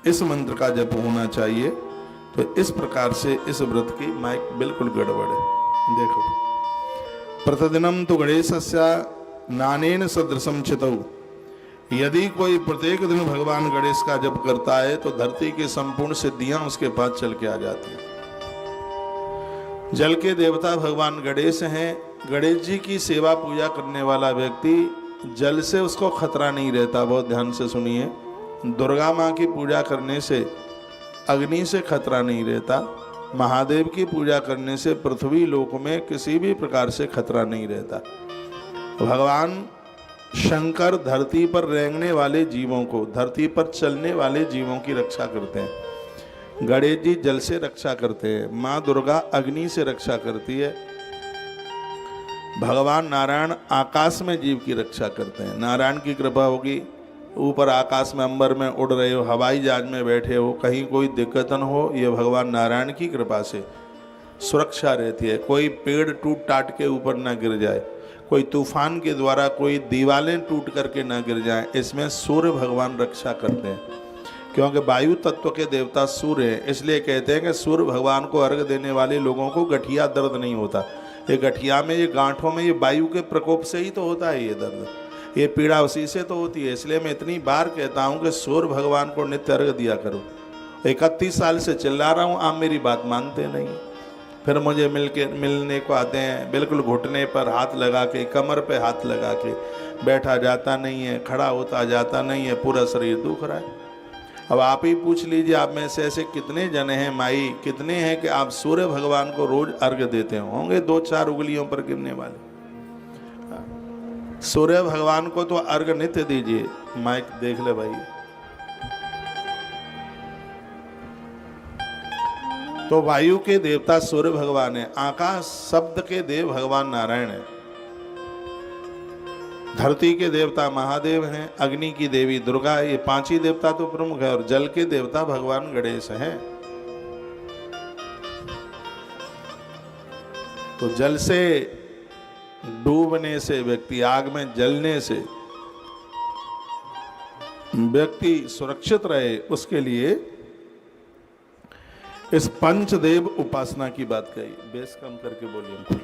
इस मंत्र का जप होना चाहिए। तो इस प्रकार से इस व्रत की माइक बिल्कुल गड़बड़ है। देखो, प्रतिदिनम तो गणेशस्य नानेन सदृशम चितौ। यदि कोई प्रत्येक दिन भगवान गणेश का जप करता है तो धरती की संपूर्ण सिद्धियां उसके पास चल के आ जाती हैं। जल के देवता भगवान गणेश हैं। गणेश जी की सेवा पूजा करने वाला व्यक्ति, जल से उसको खतरा नहीं रहता। बहुत ध्यान से सुनिए। दुर्गा माँ की पूजा करने से अग्नि से खतरा नहीं रहता। महादेव की पूजा करने से पृथ्वी लोक में किसी भी प्रकार से खतरा नहीं रहता। भगवान शंकर धरती पर रेंगने वाले जीवों को, धरती पर चलने वाले जीवों की रक्षा करते हैं। गणेश जी जल से रक्षा करते हैं। माँ दुर्गा अग्नि से रक्षा करती है। भगवान नारायण आकाश में जीव की रक्षा करते हैं। नारायण की कृपा होगी, ऊपर आकाश में अंबर में उड़ रहे हो, हवाई जहाज में बैठे हो, कहीं कोई दिक्कत न हो, ये भगवान नारायण की कृपा से सुरक्षा रहती है। कोई पेड़ टूट टाट के ऊपर ना गिर जाए, कोई तूफान के द्वारा कोई दीवारें टूट करके ना गिर जाएं, इसमें सूर्य भगवान रक्षा करते हैं। क्योंकि वायु तत्व के देवता सूर्य हैं, इसलिए कहते हैं कि सूर्य भगवान को अर्घ देने वाले लोगों को गठिया दर्द नहीं होता। ये गठिया में, ये गांठों में, ये वायु के प्रकोप से ही तो होता है ये दर्द। ये पीड़ा उसी से तो होती है। इसलिए मैं इतनी बार कहता हूँ कि सूर्य भगवान को नित्य अर्घ दिया करो। 31 साल से चिल्ला रहा हूँ, आप मेरी बात मानते नहीं। फिर मुझे मिलने को आते हैं, बिल्कुल घुटने पर हाथ लगा के, कमर पे हाथ लगा के, बैठा जाता नहीं है, खड़ा होता जाता नहीं है, पूरा शरीर दुख रहा है। अब आप ही पूछ लीजिए, आप में से ऐसे कितने जन हैं माई, कितने हैं कि आप सूर्य भगवान को रोज अर्घ देते होंगे? 2-4 उंगलियों पर गिनने वाले। सूर्य भगवान को तो अर्घ नित्य दीजिए। माइक देख ले भाई। तो वायु के देवता सूर्य भगवान है, आकाश शब्द के देव भगवान नारायण है, धरती के देवता महादेव हैं, अग्नि की देवी दुर्गा है, ये 5 ही देवता तो प्रमुख है, और जल के देवता भगवान गणेश हैं। तो जल से डूबने से व्यक्ति, आग में जलने से व्यक्ति सुरक्षित रहे, उसके लिए इस पंचदेव उपासना की बात कही। बेस कम करके बोलिए।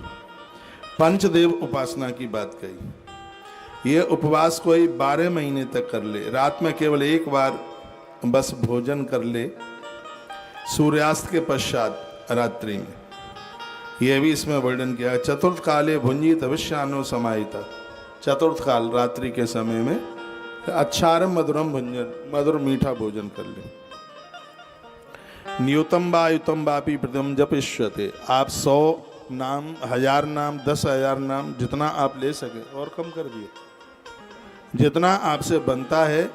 पंचदेव उपासना की बात कही। ये उपवास कोई 12 महीने तक कर ले, रात में केवल एक बार बस भोजन कर ले, सूर्यास्त के पश्चात रात्रि में। यह भी इसमें वर्णन किया। चतुर्थ काले भुंजी तविष्यानो समाहिता, चतुर्थ काल रात्रि के समय में अच्छारम मधुरम भुंजन, मधुर मीठा भोजन कर ले। न्यूतम बा युतम बापी प्रथम जपिष्यते, आप 100 नाम, 1000 नाम, 10,000 नाम, जितना आप ले सके, और कम कर दिए, जितना आपसे बनता है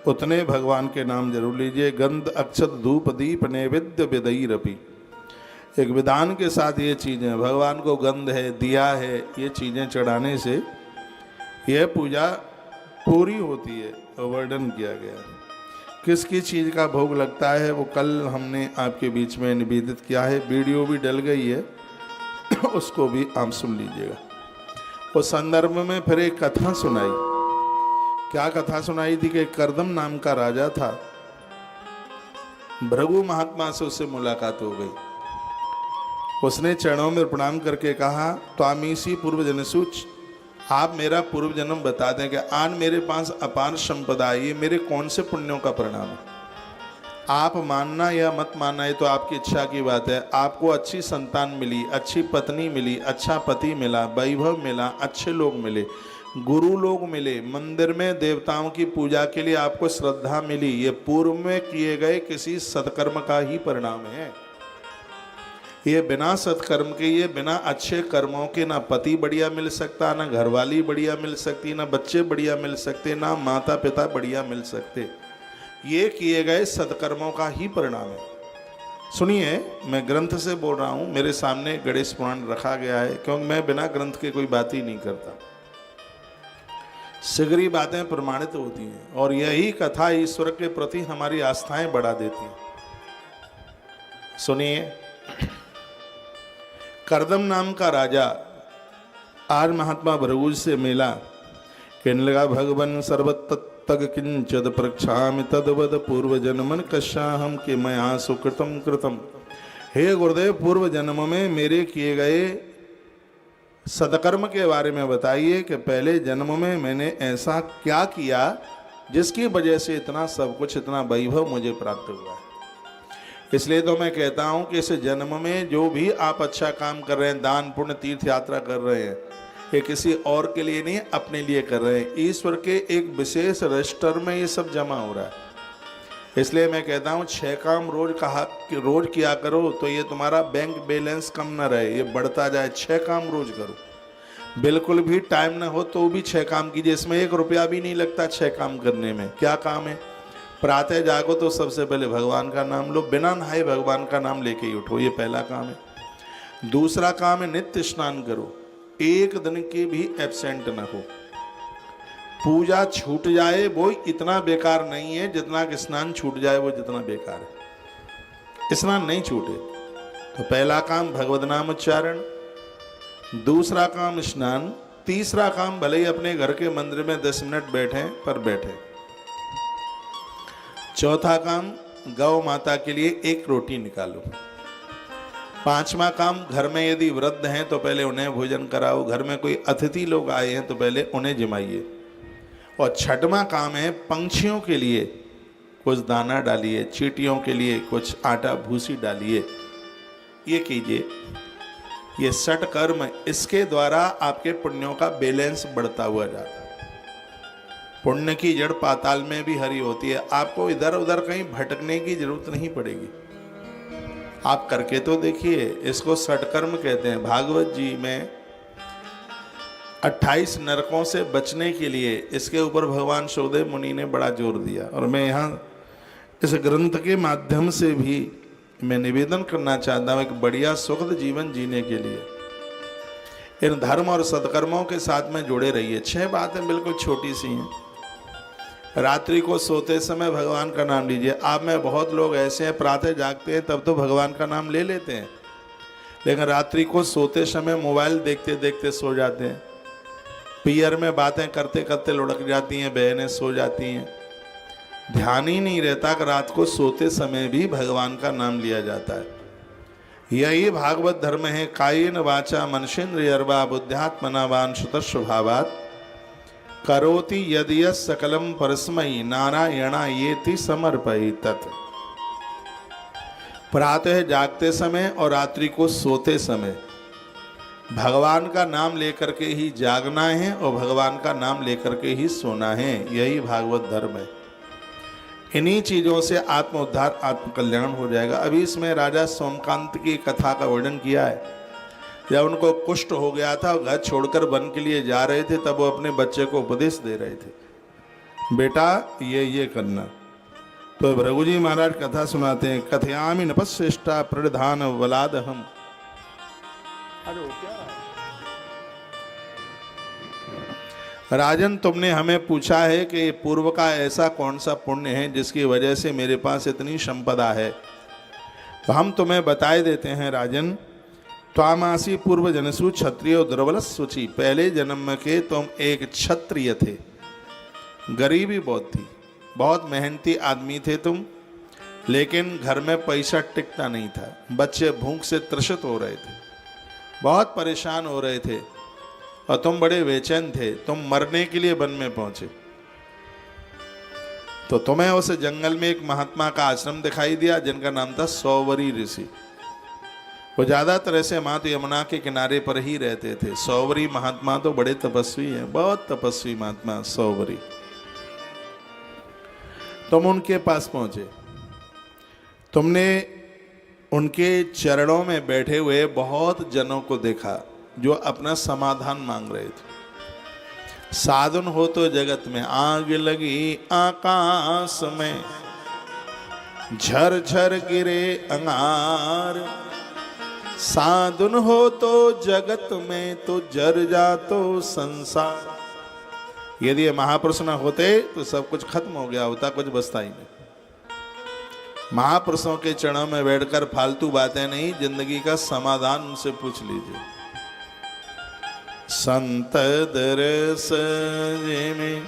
उतने भगवान के नाम जरूर लीजिए। गंध अक्षत धूप दीप नैवेद्य विदई रपी, एक विधान के साथ ये चीज़ें, भगवान को गंध है, दिया है, ये चीज़ें चढ़ाने से यह पूजा पूरी होती है। वर्णन किया गया किसकी चीज़ का भोग लगता है, वो कल हमने आपके बीच में निवेदित किया है, वीडियो भी डल गई है, उसको भी आप सुन लीजिएगा। उस संदर्भ में फिर एक कथा सुनाई। क्या कथा सुनाई थी कि कर्दम नाम का राजा था, भृगु महात्मा से उससे मुलाकात हो गई। उसने चरणों में प्रणाम करके कहा, त्वामीसी पूर्व जनसूच, आप मेरा पूर्व जन्म बता दें कि आज मेरे पास अपार संपदा है, ये मेरे कौन से पुण्यों का परिणाम है। आप मानना या मत मानना, ये तो आपकी इच्छा की बात है। आपको अच्छी संतान मिली, अच्छी पत्नी मिली, अच्छा पति मिला, वैभव मिला, अच्छे लोग मिले, गुरु लोग मिले, मंदिर में देवताओं की पूजा के लिए आपको श्रद्धा मिली, ये पूर्व में किए गए किसी सत्कर्म का ही परिणाम है। ये बिना सत्कर्म के, ये बिना अच्छे कर्मों के ना पति बढ़िया मिल सकता, ना घरवाली बढ़िया मिल सकती, ना बच्चे बढ़िया मिल सकते, ना माता पिता बढ़िया मिल सकते। ये किए गए सत्कर्मों का ही परिणाम है। सुनिए, मैं ग्रंथ से बोल रहा हूँ, मेरे सामने गणेश पुराण रखा गया है, क्योंकि मैं बिना ग्रंथ के कोई बात ही नहीं करता। शीघ्र बातें प्रमाणित होती हैं, और यही कथा ईश्वर के प्रति हमारी आस्थाएं बढ़ा देती हैं। सुनिए, कर्दम नाम का राजा आज महात्मा भृगु से मिला, कहने लगा, भगवन सर्वतत्तग किंचद प्रक्षामि तदवद पूर्व जन्मन कश्याहम के मया सुकृतम कृतम। हे गुरुदेव, पूर्व जन्म में मेरे किए गए सत्कर्म के बारे में बताइए कि पहले जन्म में मैंने ऐसा क्या किया जिसकी वजह से इतना सब कुछ, इतना वैभव मुझे प्राप्त हुआ है। इसलिए तो मैं कहता हूं कि इस जन्म में जो भी आप अच्छा काम कर रहे हैं, दान पुण्य तीर्थ यात्रा कर रहे हैं, ये किसी और के लिए नहीं, अपने लिए कर रहे हैं। ईश्वर के एक विशेष रजिस्टर में ये सब जमा हो रहा है। इसलिए मैं कहता हूं 6 काम रोज किया करो, तो ये तुम्हारा बैंक बैलेंस कम ना रहे, ये बढ़ता जाए। 6 काम रोज करो, बिल्कुल भी टाइम ना हो तो भी 6 काम कीजिए। इसमें 1 रुपया भी नहीं लगता 6 काम करने में। क्या काम है? प्रातः जागो तो सबसे पहले भगवान का नाम लो, बिना नहाए भगवान का नाम लेके ही उठो, ये पहला काम है। दूसरा काम है नित्य स्नान करो, 1 दिन के भी एब्सेंट न हो। पूजा छूट जाए वो इतना बेकार नहीं है जितना कि स्नान छूट जाए वो जितना बेकार है। स्नान नहीं छूटे तो पहला काम भगवद नाम उच्चारण, दूसरा काम स्नान, तीसरा काम भले ही अपने घर के मंदिर में 10 मिनट बैठें पर बैठें, चौथा काम गौ माता के लिए 1 रोटी निकालो, 5वां काम घर में यदि वृद्ध हैं तो पहले उन्हें भोजन कराओ, घर में कोई अतिथि लोग आए हैं तो पहले उन्हें जिमाइए, और छठवां काम है पंछियों के लिए कुछ दाना डालिए, चींटियों के लिए कुछ आटा भूसी डालिए, ये कीजिए। ये सठ कर्म, इसके द्वारा आपके पुण्यों का बैलेंस बढ़ता हुआ जाता है। पुण्य की जड़ पाताल में भी हरी होती है, आपको इधर उधर कहीं भटकने की जरूरत नहीं पड़ेगी। आप करके तो देखिए, इसको सटकर्म कहते हैं। भागवत जी में 28 नरकों से बचने के लिए इसके ऊपर भगवान शोदेव मुनि ने बड़ा जोर दिया। और मैं यहाँ इस ग्रंथ के माध्यम से भी मैं निवेदन करना चाहता हूँ, एक बढ़िया सुखद जीवन जीने के लिए इन धर्म और सत्कर्मों के साथ में जुड़े रहिए। 6 बातें बिल्कुल छोटी सी हैं। रात्रि को सोते समय भगवान का नाम लीजिए। आप में बहुत लोग ऐसे हैं, प्रातः जागते हैं तब तो भगवान का नाम ले लेते हैं, लेकिन रात्रि को सोते समय मोबाइल देखते देखते सो जाते हैं, पियर में बातें करते करते लुढ़क जाती हैं, बहनें सो जाती हैं। ध्यान ही नहीं रहता कि रात को सोते समय भी भगवान का नाम लिया जाता है। यही भागवत धर्म है। कायेन वाचा मनसेन्द्रियर्वा बुद्ध्यात्मना वां शुतः स्वभावात् करोति यदि सकलम परस्मै नारायणायेति समर्पयेत्। प्रातः जागते समय और रात्रि को सोते समय भगवान का नाम लेकर के ही जागना है और भगवान का नाम लेकर के ही सोना है। यही भागवत धर्म है। इन्हीं चीज़ों से आत्म उद्धार, आत्म कल्याण हो जाएगा। अभी इसमें राजा सोमकांत की कथा का वर्णन किया है। जब उनको कुष्ठ हो गया था, घर छोड़कर वन के लिए जा रहे थे, तब वो अपने बच्चे को उपदेश दे रहे थे, बेटा ये करना। तो भृगु जी महाराज कथा सुनाते हैं। कथयामि नपश्रेष्ठा प्रणिधान वलादहम। राजन, तुमने हमें पूछा है कि पूर्व का ऐसा कौन सा पुण्य है जिसकी वजह से मेरे पास इतनी संपदा है, तो हम तुम्हें बताए देते हैं। राजन, त्वामासी पूर्व जनसु क्षत्रिय दुर्बल सुचि। पहले जन्म के तुम एक क्षत्रिय थे, गरीबी बहुत थी, बहुत मेहनती आदमी थे तुम, लेकिन घर में पैसा टिकता नहीं था, बच्चे भूख से त्रसित हो रहे थे, बहुत परेशान हो रहे थे, और तुम बड़े बेचैन थे। तुम मरने के लिए वन में पहुंचे, तो तुम्हें उस जंगल में एक महात्मा का आश्रम दिखाई दिया जिनका नाम था सौवरी ऋषि। वो ज्यादातर ऐसे माता यमुना के किनारे पर ही रहते थे। सौवरी महात्मा तो बड़े तपस्वी हैं, बहुत तपस्वी महात्मा सौवरी। तुम उनके पास पहुंचे, तुमने उनके चरणों में बैठे हुए बहुत जनों को देखा जो अपना समाधान मांग रहे थे। साधन हो तो जगत में आग लगी, आकाश में झरझर गिरे अंगार। साधन हो तो जगत में तो जर जा तो संसार। यदि ये महापुरुष न होते तो सब कुछ खत्म हो गया होता, कुछ बचता ही नहीं। महापुरुषों के चरणों में बैठकर फालतू बातें नहीं, जिंदगी का समाधान उनसे पूछ लीजिए। संत दरस में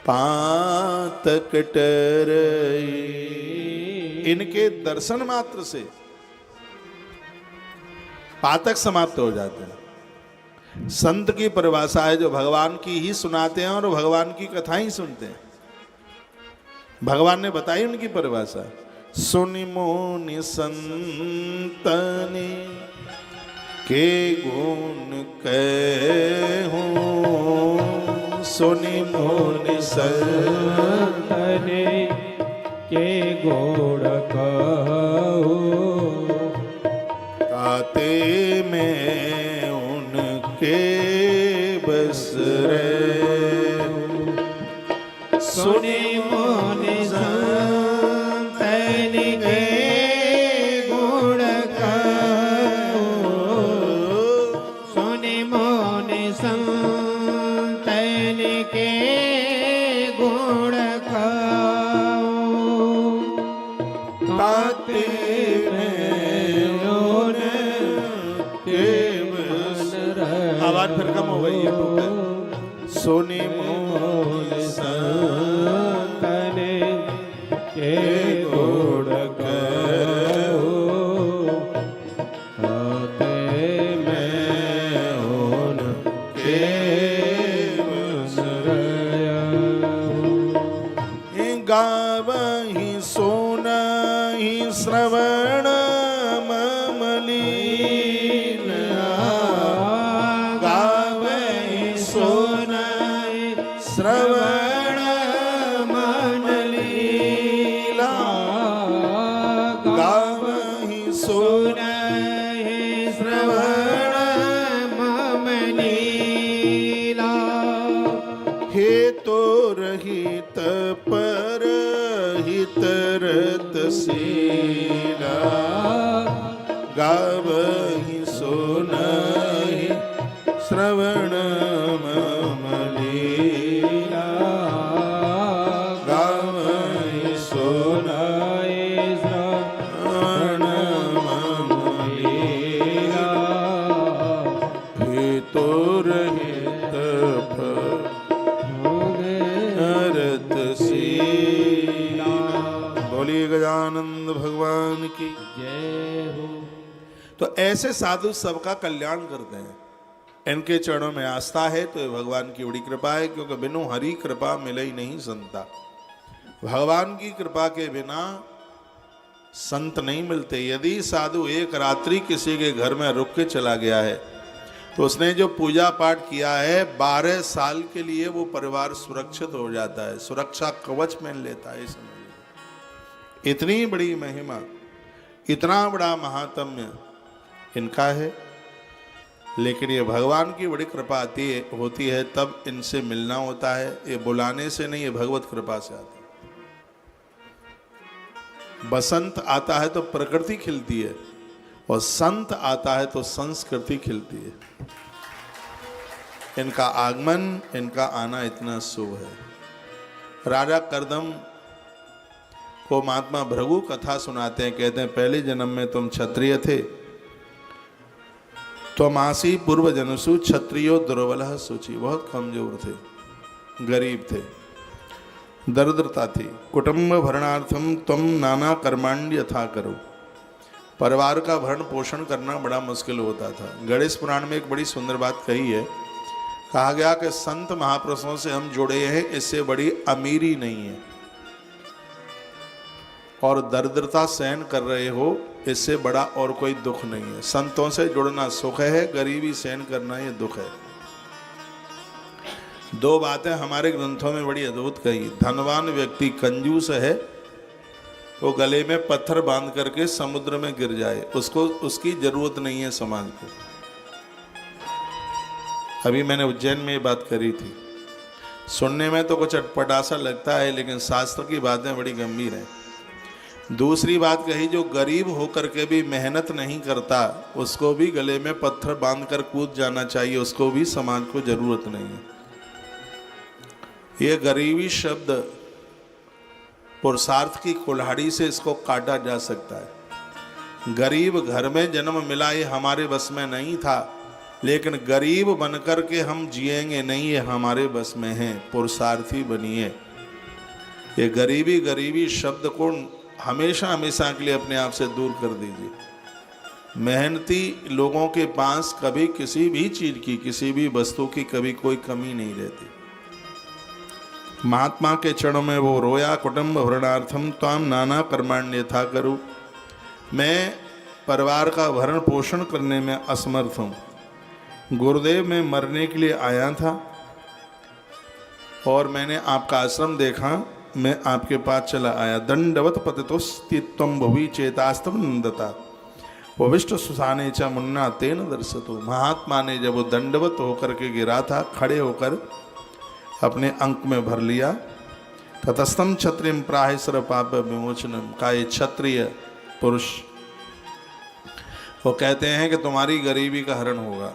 पातक टरई। इनके दर्शन मात्र से पातक समाप्त हो जाते हैं। संत की परिभाषा है जो भगवान की ही सुनाते हैं और भगवान की कथा ही सुनते हैं। भगवान ने बताई उनकी परिभाषा। सुनि मोनि संतनि के गुण कहूं। सुनि मोनि संतनि के गुण कहूं। ताते में उनके बस रे। सुनि मोनि संतनि के गुण कहूं। सुनि मोनि संतनि के गुण कहूं। ताते आवाज फिर कम हो गई यूट्यूब पे। सुनि मोनि संतनि के गुण कहूं। ताते में उनके बस रहे। शीला गावहि सुनहि श्रवण मम लीला गावहि सुनहि श्रवण मम लीला हितो रहित भरत शीला। बोलिए गजानंद भगवान की जय हो। तो ऐसे साधु सबका कल्याण करते हैं, इनके चरणों में आस्था है तो ये भगवान की बड़ी कृपा है, क्योंकि बिनु हरि कृपा मिले ही नहीं संता। भगवान की कृपा के बिना संत नहीं मिलते। यदि साधु एक रात्रि किसी के घर में रुक के चला गया है तो उसने जो पूजा पाठ किया है 12 साल के लिए वो परिवार सुरक्षित हो जाता है, सुरक्षा कवच पहन लेता है। समझिए इतनी बड़ी महिमा, इतना बड़ा महात्म्य इनका है। लेकिन ये भगवान की बड़ी कृपा होती है तब इनसे मिलना होता है। ये बुलाने से नहीं, ये भगवत कृपा से आता है। बसंत आता है तो प्रकृति खिलती है, और संत आता है तो संस्कृति खिलती है। इनका आगमन, इनका आना इतना शुभ है। राजा करदम को महात्मा भृगु कथा सुनाते हैं, कहते हैं पहले जन्म में तुम क्षत्रिय थे, त्वमासी पूर्व जन्मसु क्षत्रियो दुर्बलः शुचि। बहुत कमजोर थे, गरीब थे, दरिद्रता थी। कुटुंब भरणार्थम तुम नाना कर्माण्य यथा करो। परिवार का भरण पोषण करना बड़ा मुश्किल होता था। गणेश पुराण में एक बड़ी सुंदर बात कही है, कहा गया कि संत महापुरुषों से हम जुड़े हैं, इससे बड़ी अमीरी नहीं है, और दरिद्रता सहन कर रहे हो, इससे बड़ा और कोई दुख नहीं है। संतों से जुड़ना सुख है, गरीबी सहन करना ये दुख है। दो बातें हमारे ग्रंथों में बड़ी अद्भुत कही। धनवान व्यक्ति कंजूस है, वो गले में पत्थर बांध करके समुद्र में गिर जाए, उसको उसकी जरूरत नहीं है समाज को। अभी मैंने उज्जैन में ये बात करी थी। सुनने में तो कुछ अटपटा सा लगता है, लेकिन शास्त्र की बातें बड़ी गंभीर हैं। दूसरी बात कही, जो गरीब होकर के भी मेहनत नहीं करता उसको भी गले में पत्थर बांधकर कूद जाना चाहिए, उसको भी समाज को जरूरत नहीं है। ये गरीबी शब्द पुरुषार्थ की कुल्हाड़ी से इसको काटा जा सकता है। गरीब घर में जन्म मिला ये हमारे बस में नहीं था, लेकिन गरीब बनकर के हम जिएंगे नहीं, ये हमारे बस में है। पुरुषार्थी बनिए। ये गरीबी गरीबी शब्द को हमेशा हमेशा के लिए अपने आप से दूर कर दीजिए। मेहनती लोगों के पास कभी किसी भी चीज की, किसी भी वस्तु की कभी कोई कमी नहीं रहती। महात्मा के चरणों में वो रोया, कुटुंब भरणार्थम त्वाम नाना कर्माण्य था करूँ। मैं परिवार का भरण पोषण करने में असमर्थ हूँ। गुरुदेव मैं मरने के लिए आया था और मैंने आपका आश्रम देखा, मैं आपके पास चला आया। दंडवत पतितोस्तित्वं भुवि चेतास्तव नंदता वविष्ट सुसाने च मुन्ना तेन दर्शतो। महात्मा ने जब वो दंडवत होकर के गिरा था, खड़े होकर अपने अंक में भर लिया। ततस्तम क्षत्रियम प्राहेसर पाप विमोचनम। का ये क्षत्रिय पुरुष वो कहते हैं कि तुम्हारी गरीबी का हरण होगा,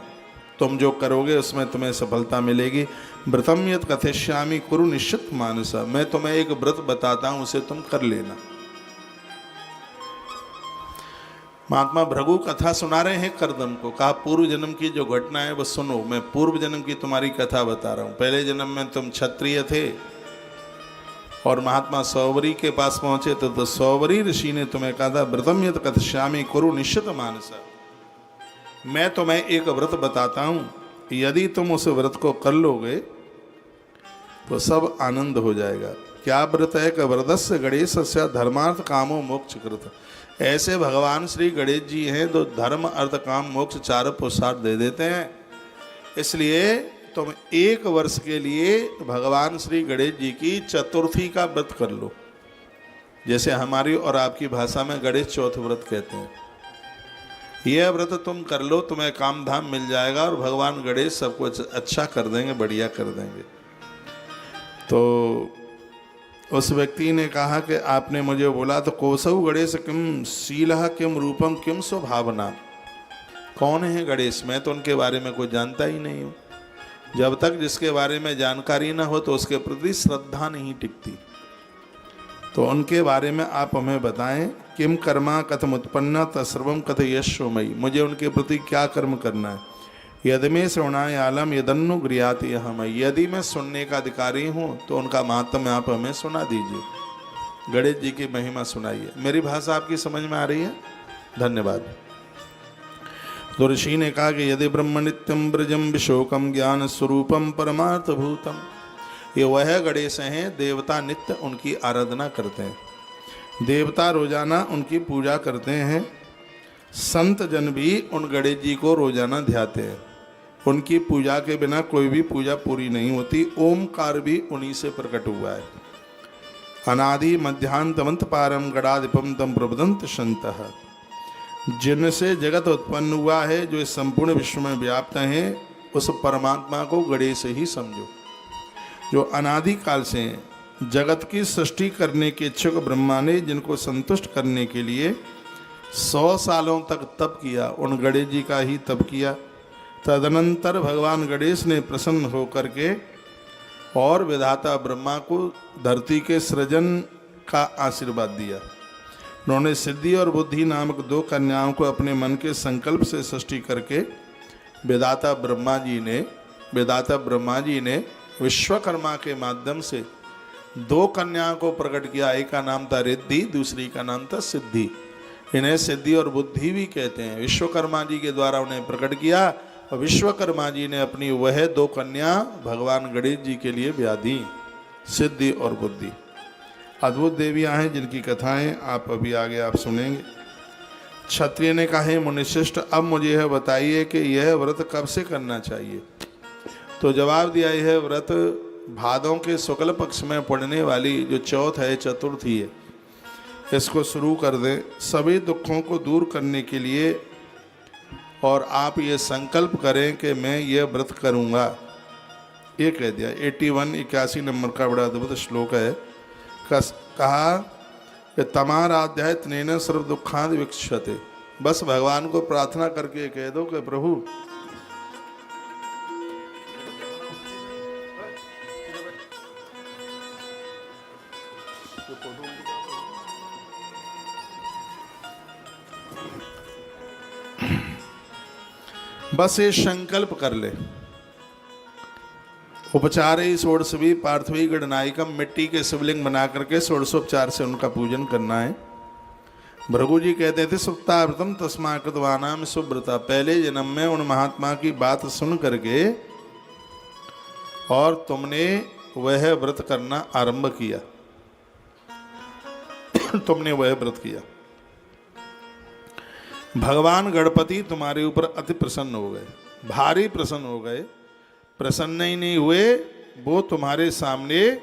तुम जो करोगे उसमें तुम्हें सफलता मिलेगी। व्रतम यत् कथिष्यामि कुरु निश्चित मानस। मैं तुम्हें एक व्रत बताता हूं, उसे तुम कर लेना। महात्मा भृगु कथा सुना रहे हैं करदम को। कहा पूर्व जन्म की जो घटना है वो सुनो, मैं पूर्व जन्म की तुम्हारी कथा बता रहा हूं। पहले जन्म में तुम क्षत्रिय थे और महात्मा सौवरी के पास पहुंचे तो सौवरी ऋषि ने तुम्हें कहा था व्रतम यत् कथिष्यामि कुरु निश्चित मानस। मैं तुम्हें एक व्रत बताता हूं, यदि तुम उस व्रत को कर लोगे तो सब आनंद हो जाएगा। क्या व्रत है? कि व्रतस्य गणेशस्य धर्मार्थ कामो मोक्ष कृत। ऐसे भगवान श्री गणेश जी हैं तो धर्म अर्थ काम मोक्ष चारों पुरुषार्थ दे देते हैं। इसलिए तुम 1 वर्ष के लिए भगवान श्री गणेश जी की चतुर्थी का व्रत कर लो, जैसे हमारी और आपकी भाषा में गणेश चौथ व्रत कहते हैं। यह व्रत तुम कर लो, तुम्हें काम धाम मिल जाएगा और भगवान गणेश सब कुछ अच्छा कर देंगे, बढ़िया कर देंगे। तो उस व्यक्ति ने कहा कि आपने मुझे बोला तो कोसौ गणेश किम शीलः किम रूपम किम स्वभावना, कौन है गणेश? मैं तो उनके बारे में कुछ जानता ही नहीं हूँ। जब तक जिसके बारे में जानकारी ना हो तो उसके प्रति श्रद्धा नहीं टिकती। तो उनके बारे में आप हमें बताएं, किम कर्मा कथम उत्पन्ना तत्सर्वम कथ यशोमयी, मुझे उनके प्रति क्या कर्म करना है। यदि में श्रवणाय आलम यदन्नु गृहाति हम, यदि मैं सुनने का अधिकारी हूँ तो उनका महात्म्य आप हमें सुना दीजिए। गणेश जी की महिमा सुनाइए। मेरी भाषा आपकी समझ में आ रही है? धन्यवाद। तो ऋषि ने कहा कि यदि ब्रह्म नित्यम ब्रजम विशोकम ज्ञान स्वरूपम परमार्थ भूतम, ये वह गणेश हैं देवता नित्य उनकी आराधना करते हैं, देवता रोजाना उनकी पूजा करते हैं, संत जन भी उन गणेश जी को रोजाना ध्याते हैं। उनकी पूजा के बिना कोई भी पूजा पूरी नहीं होती। ओमकार भी उन्हीं से प्रकट हुआ है। अनादि मध्यांतमंत पारम गणाधिपम तम प्रबदंत संतः, जिनसे जगत उत्पन्न हुआ है, जो इस संपूर्ण विश्व में व्याप्त हैं, उस परमात्मा को गणेश ही समझो, जो अनादि काल से जगत की सृष्टि करने के इच्छुक ब्रह्मा ने जिनको संतुष्ट करने के लिए 100 सालों तक तप किया, उन गणेश जी का ही तप किया। तदनंतर भगवान गणेश ने प्रसन्न होकर के और विधाता ब्रह्मा को धरती के सृजन का आशीर्वाद दिया। उन्होंने सिद्धि और बुद्धि नामक 2 कन्याओं को अपने मन के संकल्प से सृष्टि करके विधाता ब्रह्मा जी ने विश्वकर्मा के माध्यम से 2 कन्याओं को प्रकट किया। एक का नाम था रिद्धि, दूसरी का नाम था सिद्धि। इन्हें सिद्धि और बुद्धि भी कहते हैं। विश्वकर्मा जी के द्वारा उन्हें प्रकट किया और विश्वकर्मा जी ने अपनी वह 2 कन्या भगवान गणेश जी के लिए ब्याह दी, सिद्धि और बुद्धि। अद्भुत देवियाँ हैं जिनकी कथाएं आप अभी आगे आप सुनेंगे। क्षत्रिय ने कहा, हे मुनिश्रेष्ठ, अब मुझे यह बताइए कि यह व्रत कब से करना चाहिए। तो जवाब दिया, यह व्रत भादों के शुक्ल पक्ष में पड़ने वाली जो चौथ है, चतुर्थी है, इसको शुरू कर दें सभी दुखों को दूर करने के लिए। और आप ये संकल्प करें कि मैं ये व्रत करूँगा। ये कह दिया। 81 नंबर का बड़ा अद्भुत श्लोक है। कहा कि तमाराध्याय तनेन सर्व दुखादि विक्षते। बस भगवान को प्रार्थना करके कह दो कि प्रभु बस ये संकल्प कर ले। उपचारे षोडशवी पार्थिवी गणनायकम, मिट्टी के शिवलिंग बना करके षोडशोपचार से उनका पूजन करना है। भृगु जी कहते थे सुप्ताव्रतम तस्मा कृतवानाम सुव्रता, पहले जन्म में उन महात्मा की बात सुन करके और तुमने वह व्रत करना आरंभ किया तुमने वह व्रत किया। भगवान गणपति तुम्हारे ऊपर अति प्रसन्न हो गए, भारी प्रसन्न हो गए। प्रसन्न ही नहीं हुए, वो तुम्हारे सामने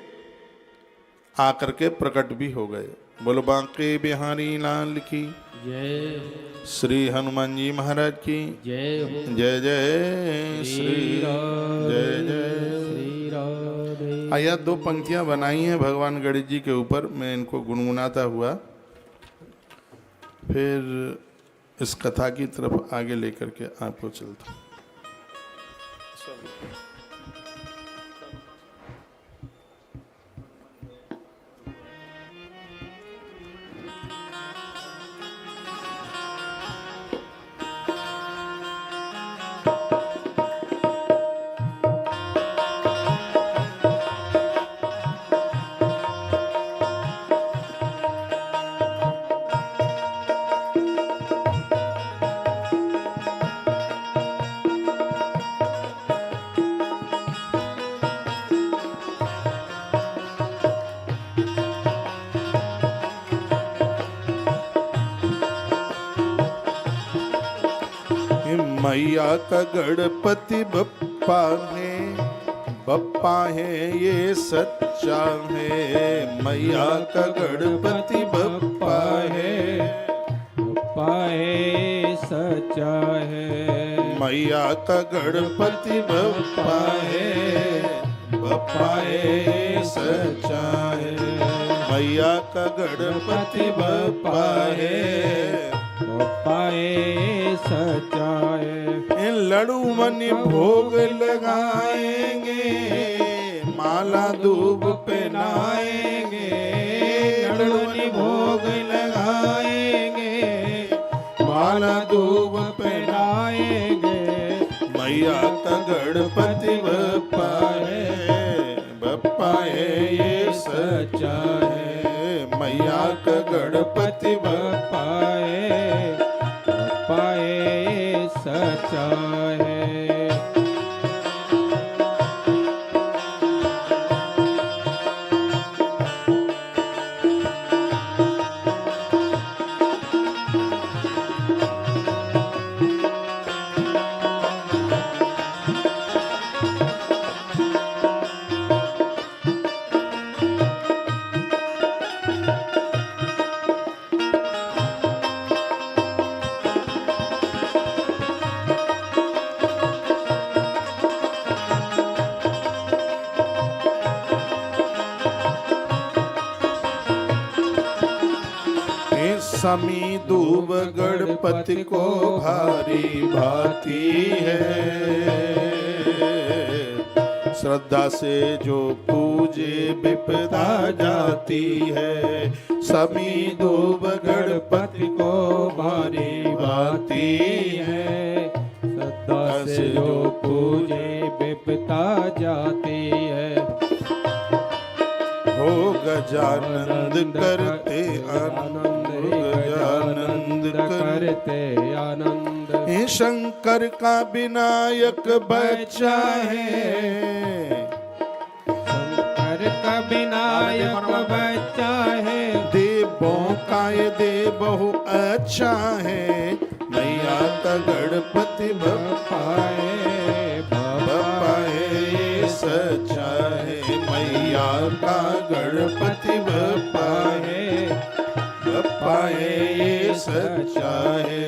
आकर के प्रकट भी हो गए। बोलो बांके बिहारी लाल की जय, श्री हनुमान जी महाराज की जय हो। जय जय श्री जय जय श्री राधे। आया 2 पंक्तियां बनाई हैं भगवान गणेश जी के ऊपर। मैं इनको गुनगुनाता हुआ फिर इस कथा की तरफ आगे लेकर के आपको चलता हूँ। मैया का गणपति बप्पा है ये सच्चा है। मैया का गणपति बप्पा है सच्चा है। मैया का गणपति बप्पा है सच्चा है। मैया का गणपति बप्पा है। पाए सचाए लड्डू मन भोग लगाएंगे, माला धूप पहनाएंगे। लड्डू मन भोग लगाएंगे, माला धूप पहनाएंगे। मैया का गणपति बप्पा है ये सच्चा है। मैया का गणपति बप्पा पाए सचा है। समी दूब गणपति को भारी भाती है। श्रद्धा से जो पूजे विपदा जाती है। समी दूब गणपति को भारी भाती है। श्रद्धा से जो पूजे विपदा जाती है। हो गजानंद करते आनंद, गजानंद करते आनंद। हे शंकर का विनायक बच्चा है। शंकर का विनायक बच्चा है। देवों का ये देव बहु अच्छा है। मैया का गणपति बप्पा है सच्चा है। मैया का गणपति बप्पा है ये सच्चा है।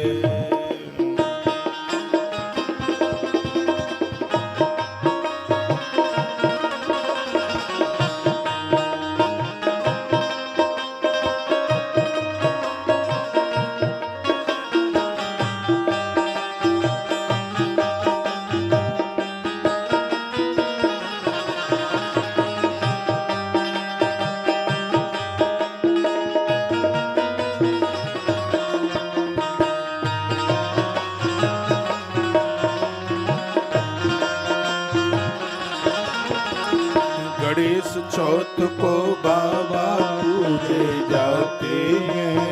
गणेश चौथ को बाबा पूजे जाते हैं।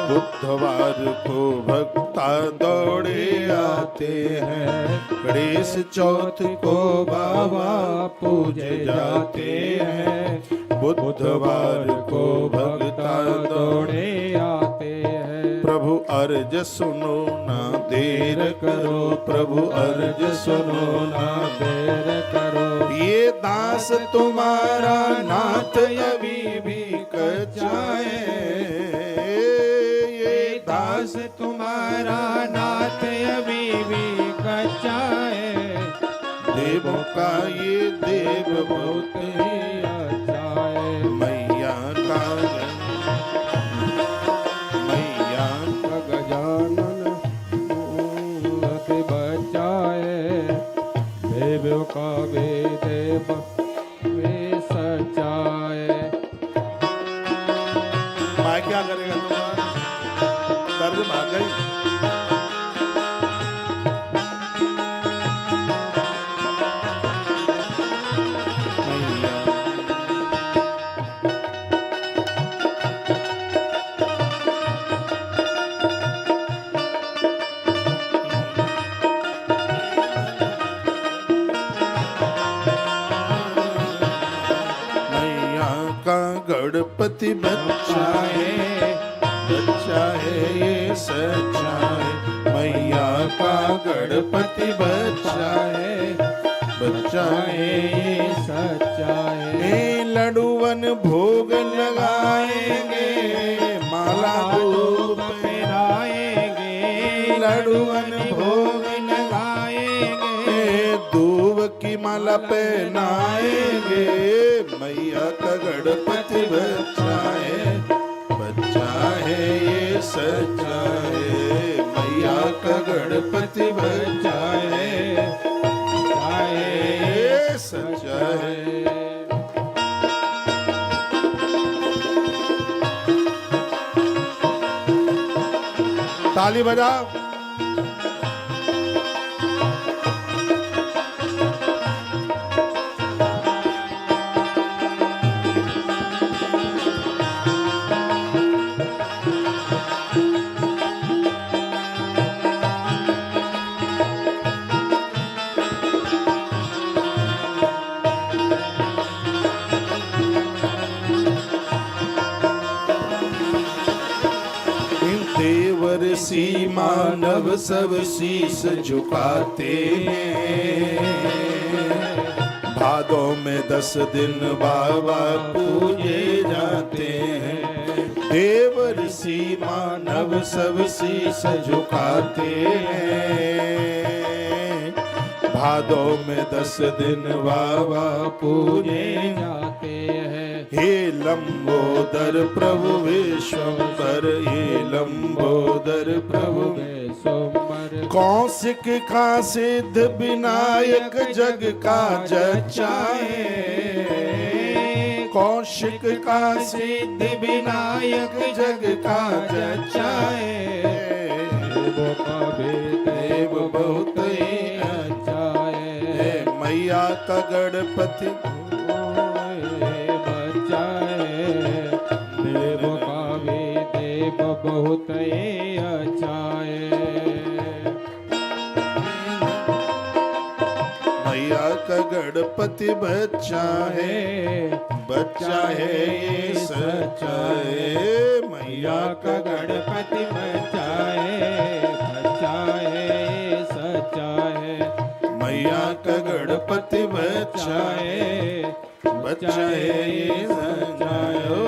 बुधवार को भक्ता दौड़े आते हैं। गणेश चौथ को बाबा पूजे जाते हैं। बुधवार को भक्ता दौड़े आते हैं। प्रभु अर्ज सुनो ना देर करो। प्रभु अर्ज सुनो ना देर करो। ये दास तुम्हारा नाथ अभी भी कच्चा है। ये दास तुम्हारा नाथ अभी भी कच्चा है। देवों का ये देव बहुत ही अच्छा है। मैया का गजानन मूर्ति बच्चा है। देव का वे देव वे सच्चा है। माँ क्या करेगा तुम्हारा दर्द भाग गई। गणपति बच्चा है ये सच्चा है। मैया का गणपति बच्चा है ये सच्चा है। लड्डूवन भोग लगाएंगे, माला धूप पहनाएंगे। लड्डूवन भोग लगाएंगे, दूब की माला पहनाएंगे, मैया का गणपति बच्चा है ये सच्चा है, मैया का गणपति बच्चा है ये सच्चा है। ताली बजाओ। देवर सी मानव सब शीस झुकाते हैं, भादों में 10 दिन बाबा पूजे जाते हैं। देवर सी मानव सब शीस झुकाते हैं, भादों में 10 दिन बाबा पूजे जाते हैं। हे लंबोदर प्रभु विश्वंभर, हे लंबोदर प्रभु सोमर कौशिक का सिद्ध विनायक जग का जचाए, कौशिक का सिद्ध विनायक जग का जचाए। देवों का भी देव बहुत ही अच्छा है, मैया का गणपति बच्चा है। देवों का भी देव बहुत ही अच्छा है, मैया का गणपति बच्चा है, बच्चा है ये सच्चा है, मैया का गणपति बच्चा है, बच्चा है सच्चा है। मैया का गणपति बच्चा है, बच्चा है ये सच्चा है। ओ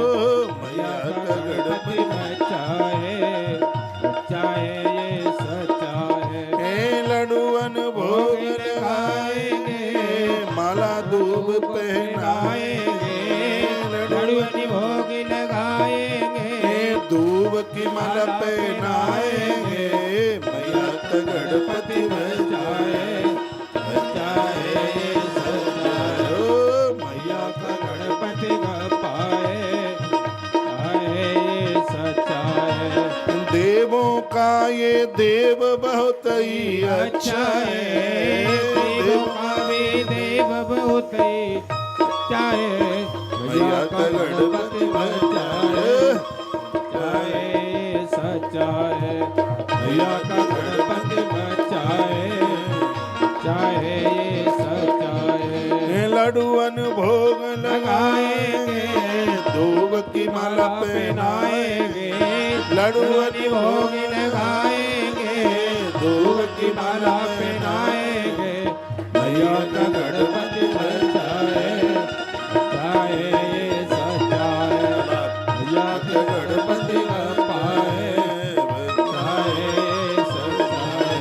मैया का गणपति बच्चा है, बच्चा है ये सच्चा है। हे लडुअन भोग लगाएंगे, माला दूब पहनाएंगे, लडुअन भोग लगाएंगे, दूब की माला पहनाएंगे। मैया का गणपति बच्चा है, बच्चा है ये सच्चा है। ओ मैया का गणपति बप्पा है, आए ये सच्चा है। देवों का ये देव बहुत ही अच्छा है, देवों का भी देव बहुत ही अच्छा है। मैया का गणपति बच्चा है, चाहे सच्चा है, मैया का गणपति बच्चा है, चाहे ये सच्चा है। लडुअन भोग लगाएंगे, दूब की माला पहनाएंगे, लडुअन भोग लगाएंगे, दूब की माला पहनाएंगे। मैया का गणपति बच्चा है, चाहे ये सच्चा है। मैया का गणपति बप्पा है, चाहे ये सच्चा है।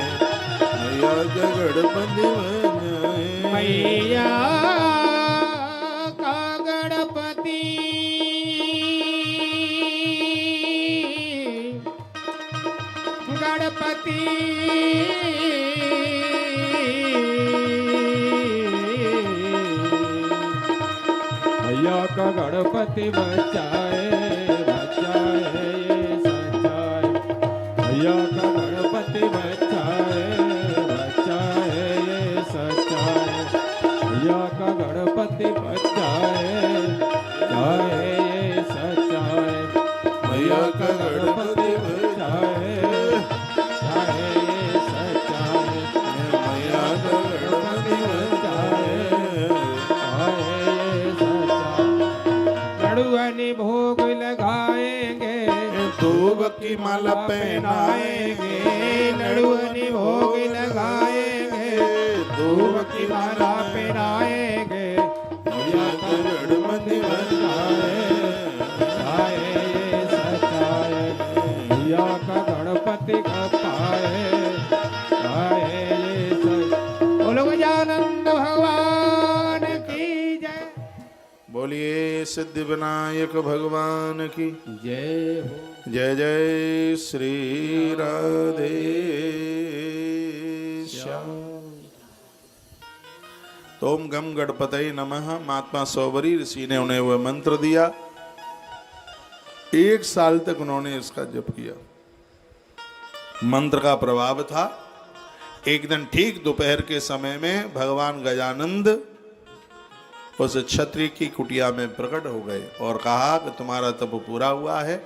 मैया का गणपति बच्चा है। मैया का गणपति गणपति मैया का गणपति बच्चा है, बच्चा है ये सच्चा है। मैया का गणपति बच्चा है, बच्चा है ये सच्चा है। मैया का गणपति बच्चा है, चाहे ये सच्चा है। मैया का गणपति बच्चा है, चाहे ये सच्चा है। मैया का गणपति बच्चा है। चाहे ये सच्चा। लडुअनी भोग लगाएंगे, दूब की माला पहनाएंगे, लडुअनी भोग लगाएंगे, दूब की माला पहनाएंगे। मैया का गणपति बच्चा है, चाहे ये सच्चा है। मैया का गणपति बप्पा है, चाहे ये सच्चा। बोलो गजानंद भगवान बोलिए सिद्धि विनायक भगवान की जय हो। जय जय श्री राधे श्याम। तो ओम गम गणपतये नमः। महात्मा सौवरी ऋषि ने उन्हें वह मंत्र दिया। 1 साल तक उन्होंने इसका जप किया। मंत्र का प्रभाव था। एक दिन ठीक दोपहर के समय में भगवान गजानंद उस क्षत्रिय की कुटिया में प्रकट हो गए और कहा कि तुम्हारा तप पूरा हुआ है,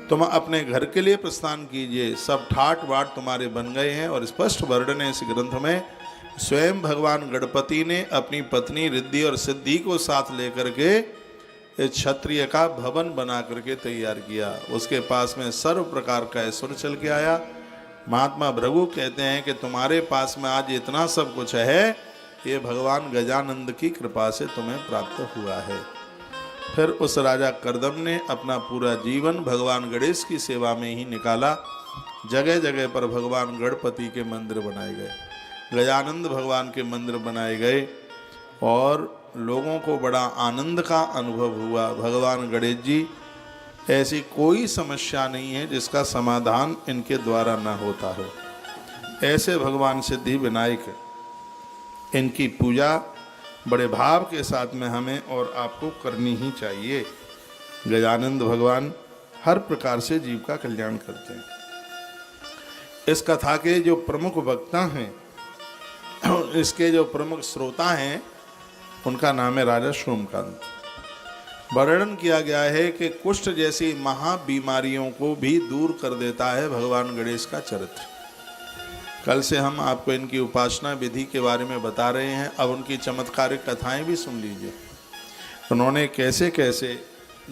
तुम अपने घर के लिए प्रस्थान कीजिए। सब ठाट बाट तुम्हारे बन गए हैं। और स्पष्ट वर्णन है इस ग्रंथ में, स्वयं भगवान गणपति ने अपनी पत्नी रिद्धि और सिद्धि को साथ लेकर के इस क्षत्रिय का भवन बना करके तैयार किया। उसके पास में सर्व प्रकार का ऐश्वर्य चल के आया। महात्मा भृगु कहते हैं कि तुम्हारे पास में आज इतना सब कुछ है, ये भगवान गजानंद की कृपा से तुम्हें प्राप्त हुआ है। फिर उस राजा कर्दम ने अपना पूरा जीवन भगवान गणेश की सेवा में ही निकाला। जगह जगह पर भगवान गणपति के मंदिर बनाए गए, गजानंद भगवान के मंदिर बनाए गए और लोगों को बड़ा आनंद का अनुभव हुआ। भगवान गणेश जी, ऐसी कोई समस्या नहीं है जिसका समाधान इनके द्वारा न होता हो। ऐसे भगवान सिद्धि विनायक, इनकी पूजा बड़े भाव के साथ में हमें और आपको करनी ही चाहिए। गजानंद भगवान हर प्रकार से जीव का कल्याण करते हैं। इस कथा के जो प्रमुख वक्ता हैं, इसके जो प्रमुख श्रोता हैं, उनका नाम है राजा सोमकांत। वर्णन किया गया है कि कुष्ठ जैसी महा बीमारियों को भी दूर कर देता है भगवान गणेश का चरित्र। कल से हम आपको इनकी उपासना विधि के बारे में बता रहे हैं। अब उनकी चमत्कारिक कथाएं भी सुन लीजिए, उन्होंने कैसे कैसे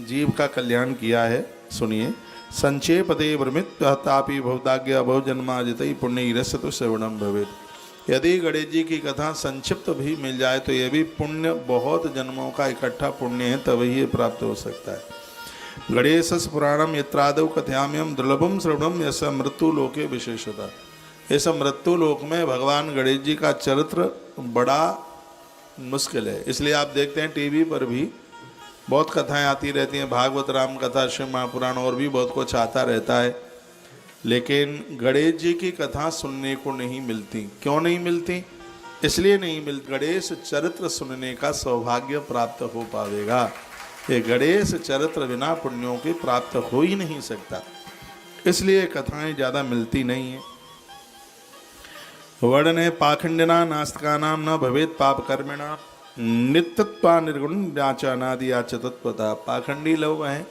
जीव का कल्याण किया है। सुनिए। संक्षेपते भ्रमितापि भवदाज्ञा बहुजन्माजितै पुण्यरस्य तो श्रवणम भवेत्। यदि गणेश जी की कथा संक्षिप्त भी मिल जाए तो यह भी पुण्य, बहुत जन्मों का इकट्ठा पुण्य है, तभी ये प्राप्त हो सकता है। गणेशस्य पुराणम यत्रादौ कथयाम्यम दुर्लभम श्रवणम यस मृत्यु लोके विशेषता। इस मृत्यु लोक में भगवान गणेश जी का चरित्र बड़ा मुश्किल है। इसलिए आप देखते हैं टीवी पर भी बहुत कथाएं आती रहती हैं, भागवत राम कथा, शिव महापुराण और भी बहुत कुछ आता रहता है, लेकिन गणेश जी की कथा सुनने को नहीं मिलती। क्यों नहीं मिलती? इसलिए नहीं मिलती, गणेश चरित्र सुनने का सौभाग्य प्राप्त हो पावेगा। ये गणेश चरित्र बिना पुण्यों के प्राप्त हो ही नहीं सकता, इसलिए कथाएं ज़्यादा मिलती नहीं है। वर्णन है पाखंडिना नास्तिका नाम न भवेत पाप कर्मिणा नित्यत्वा निर्गुण अनादि तत्वता। पाखंडी लोग हैं,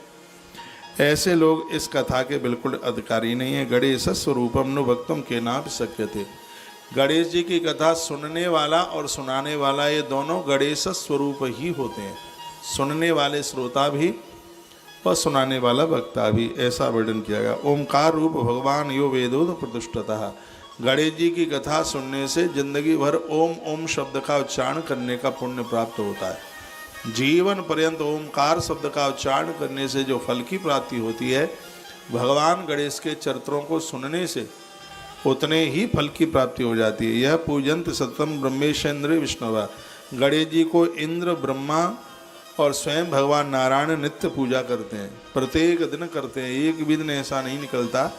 ऐसे लोग इस कथा के बिल्कुल अधिकारी नहीं है। गणेश स्वरूपम नु भक्तम के नाम शक्य थे। गणेश जी की कथा सुनने वाला और सुनाने वाला ये दोनों गणेश स्वरूप ही होते हैं। सुनने वाले श्रोता भी और सुनाने वाला वक्ता भी, ऐसा वर्णन किया गया। ओमकार रूप भगवान यो वेदोद प्रतिष्ठतः। गणेश जी की कथा सुनने से जिंदगी भर ओम ओम शब्द का उच्चारण करने का पुण्य प्राप्त होता है। जीवन पर्यंत ओमकार शब्द का उच्चारण करने से जो फल की प्राप्ति होती है, भगवान गणेश के चरित्रों को सुनने से उतने ही फल की प्राप्ति हो जाती है। यह पूजंत सततम ब्रह्मेशेंद्र विष्णुवा। गणेश जी को इंद्र, ब्रह्मा और स्वयं भगवान नारायण नित्य पूजा करते हैं, प्रत्येक दिन करते हैं। एक भी दिन ऐसा नहीं निकलता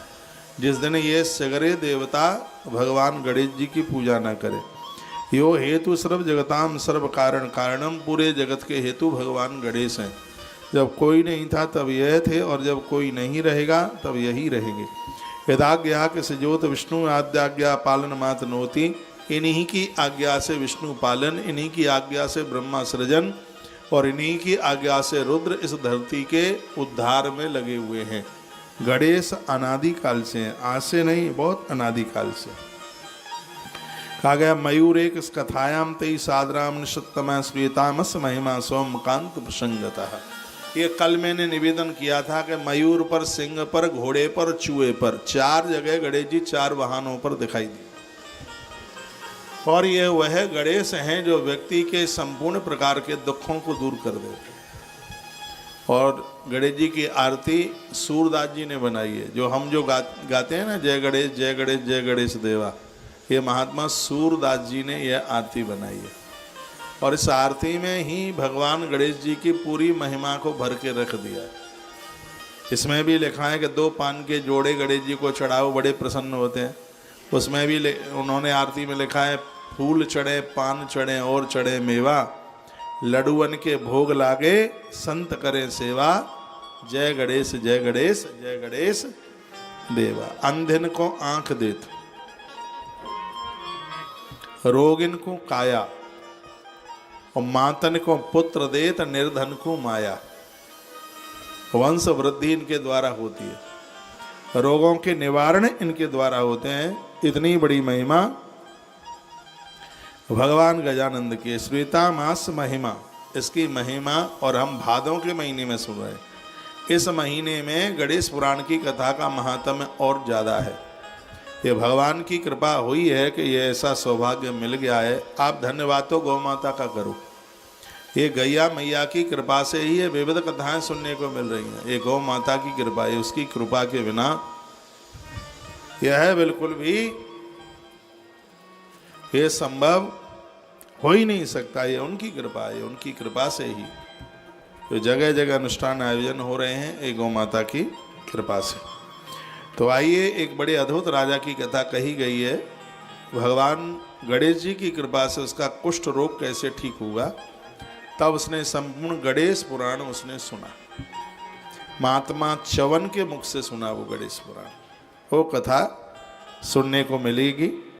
जिस दिन ये सगरे देवता भगवान गणेश जी की पूजा न करे। यो हेतु सर्व जगताम सर्व कारण कारणम। पूरे जगत के हेतु भगवान गणेश हैं। जब कोई नहीं था तब यह थे, और जब कोई नहीं रहेगा तब यही रहेंगे। यदाज्ञा के सजोत विष्णु आद्याज्ञा पालन मात नोति। इन्हीं की आज्ञा से विष्णु पालन, इन्हीं की आज्ञा से ब्रह्मा सृजन, और इन्हीं की आज्ञा से रुद्र इस धरती के उद्धार में लगे हुए हैं। गणेश अनादिकाल से हैं, आज से नहीं, बहुत अनादिकाल से। कहा गया मयूर एक कथायाम तई सादराम निषत्तम श्वेतामस महिमा सोमकांत प्रसंगतः। ये कल मैंने निवेदन किया था कि मयूर पर, सिंह पर, घोड़े पर, चूहे पर, 4 जगह गणेश जी 4 वाहनों पर दिखाई दिए। और ये वह गणेश हैं जो व्यक्ति के संपूर्ण प्रकार के दुखों को दूर कर देते हैं। और गणेश जी की आरती सूरदास जी ने बनाई है। जो हम जो गाते हैं ना, जय गणेश जय गणेश जय गणेश देवा, ये महात्मा सूरदास जी ने यह आरती बनाई है। और इस आरती में ही भगवान गणेश जी की पूरी महिमा को भर के रख दिया है। इसमें भी लिखा है कि 2 पान के जोड़े गणेश जी को चढ़ाओ, बड़े प्रसन्न होते हैं। उसमें भी उन्होंने आरती में लिखा है, फूल चढ़े, पान चढ़े और चढ़े मेवा, लड्डूअन के भोग लागे, संत करें सेवा, जय गणेश जय गणेश जय गणेश देवा। अंधिन को आंख देत, रोगिन को काया, और मातन को पुत्र देत, निर्धन को माया। वंश वृद्धि इनके द्वारा होती है, रोगों के निवारण इनके द्वारा होते हैं। इतनी बड़ी महिमा भगवान गजानंद की। श्वेता मास महिमा, इसकी महिमा, और हम भादों के महीने में सुन रहे हैं। इस महीने में गणेश पुराण की कथा का महात्म्य और ज़्यादा है। ये भगवान की कृपा हुई है कि ये ऐसा सौभाग्य मिल गया है। आप धन्यवाद तो गौ माता का करो। ये गैया मैया की कृपा से ही ये विविध कथाएं सुनने को मिल रही हैं। ये गौ माता की कृपा है, उसकी कृपा के बिना यह बिल्कुल भी ये संभव हो ही नहीं सकता। ये उनकी कृपा है, उनकी कृपा से ही जो जगह जगह अनुष्ठान आयोजन हो रहे हैं, ये गौ माता की कृपा से। तो आइए, एक बड़े अद्भुत राजा की कथा कही गई है। भगवान गणेश जी की कृपा से उसका कुष्ठ रोग कैसे ठीक हुआ, तब उसने संपूर्ण गणेश पुराण उसने सुना। महात्मा च्यवन के मुख से सुना वो गणेश पुराण। वो कथा सुनने को मिलेगी।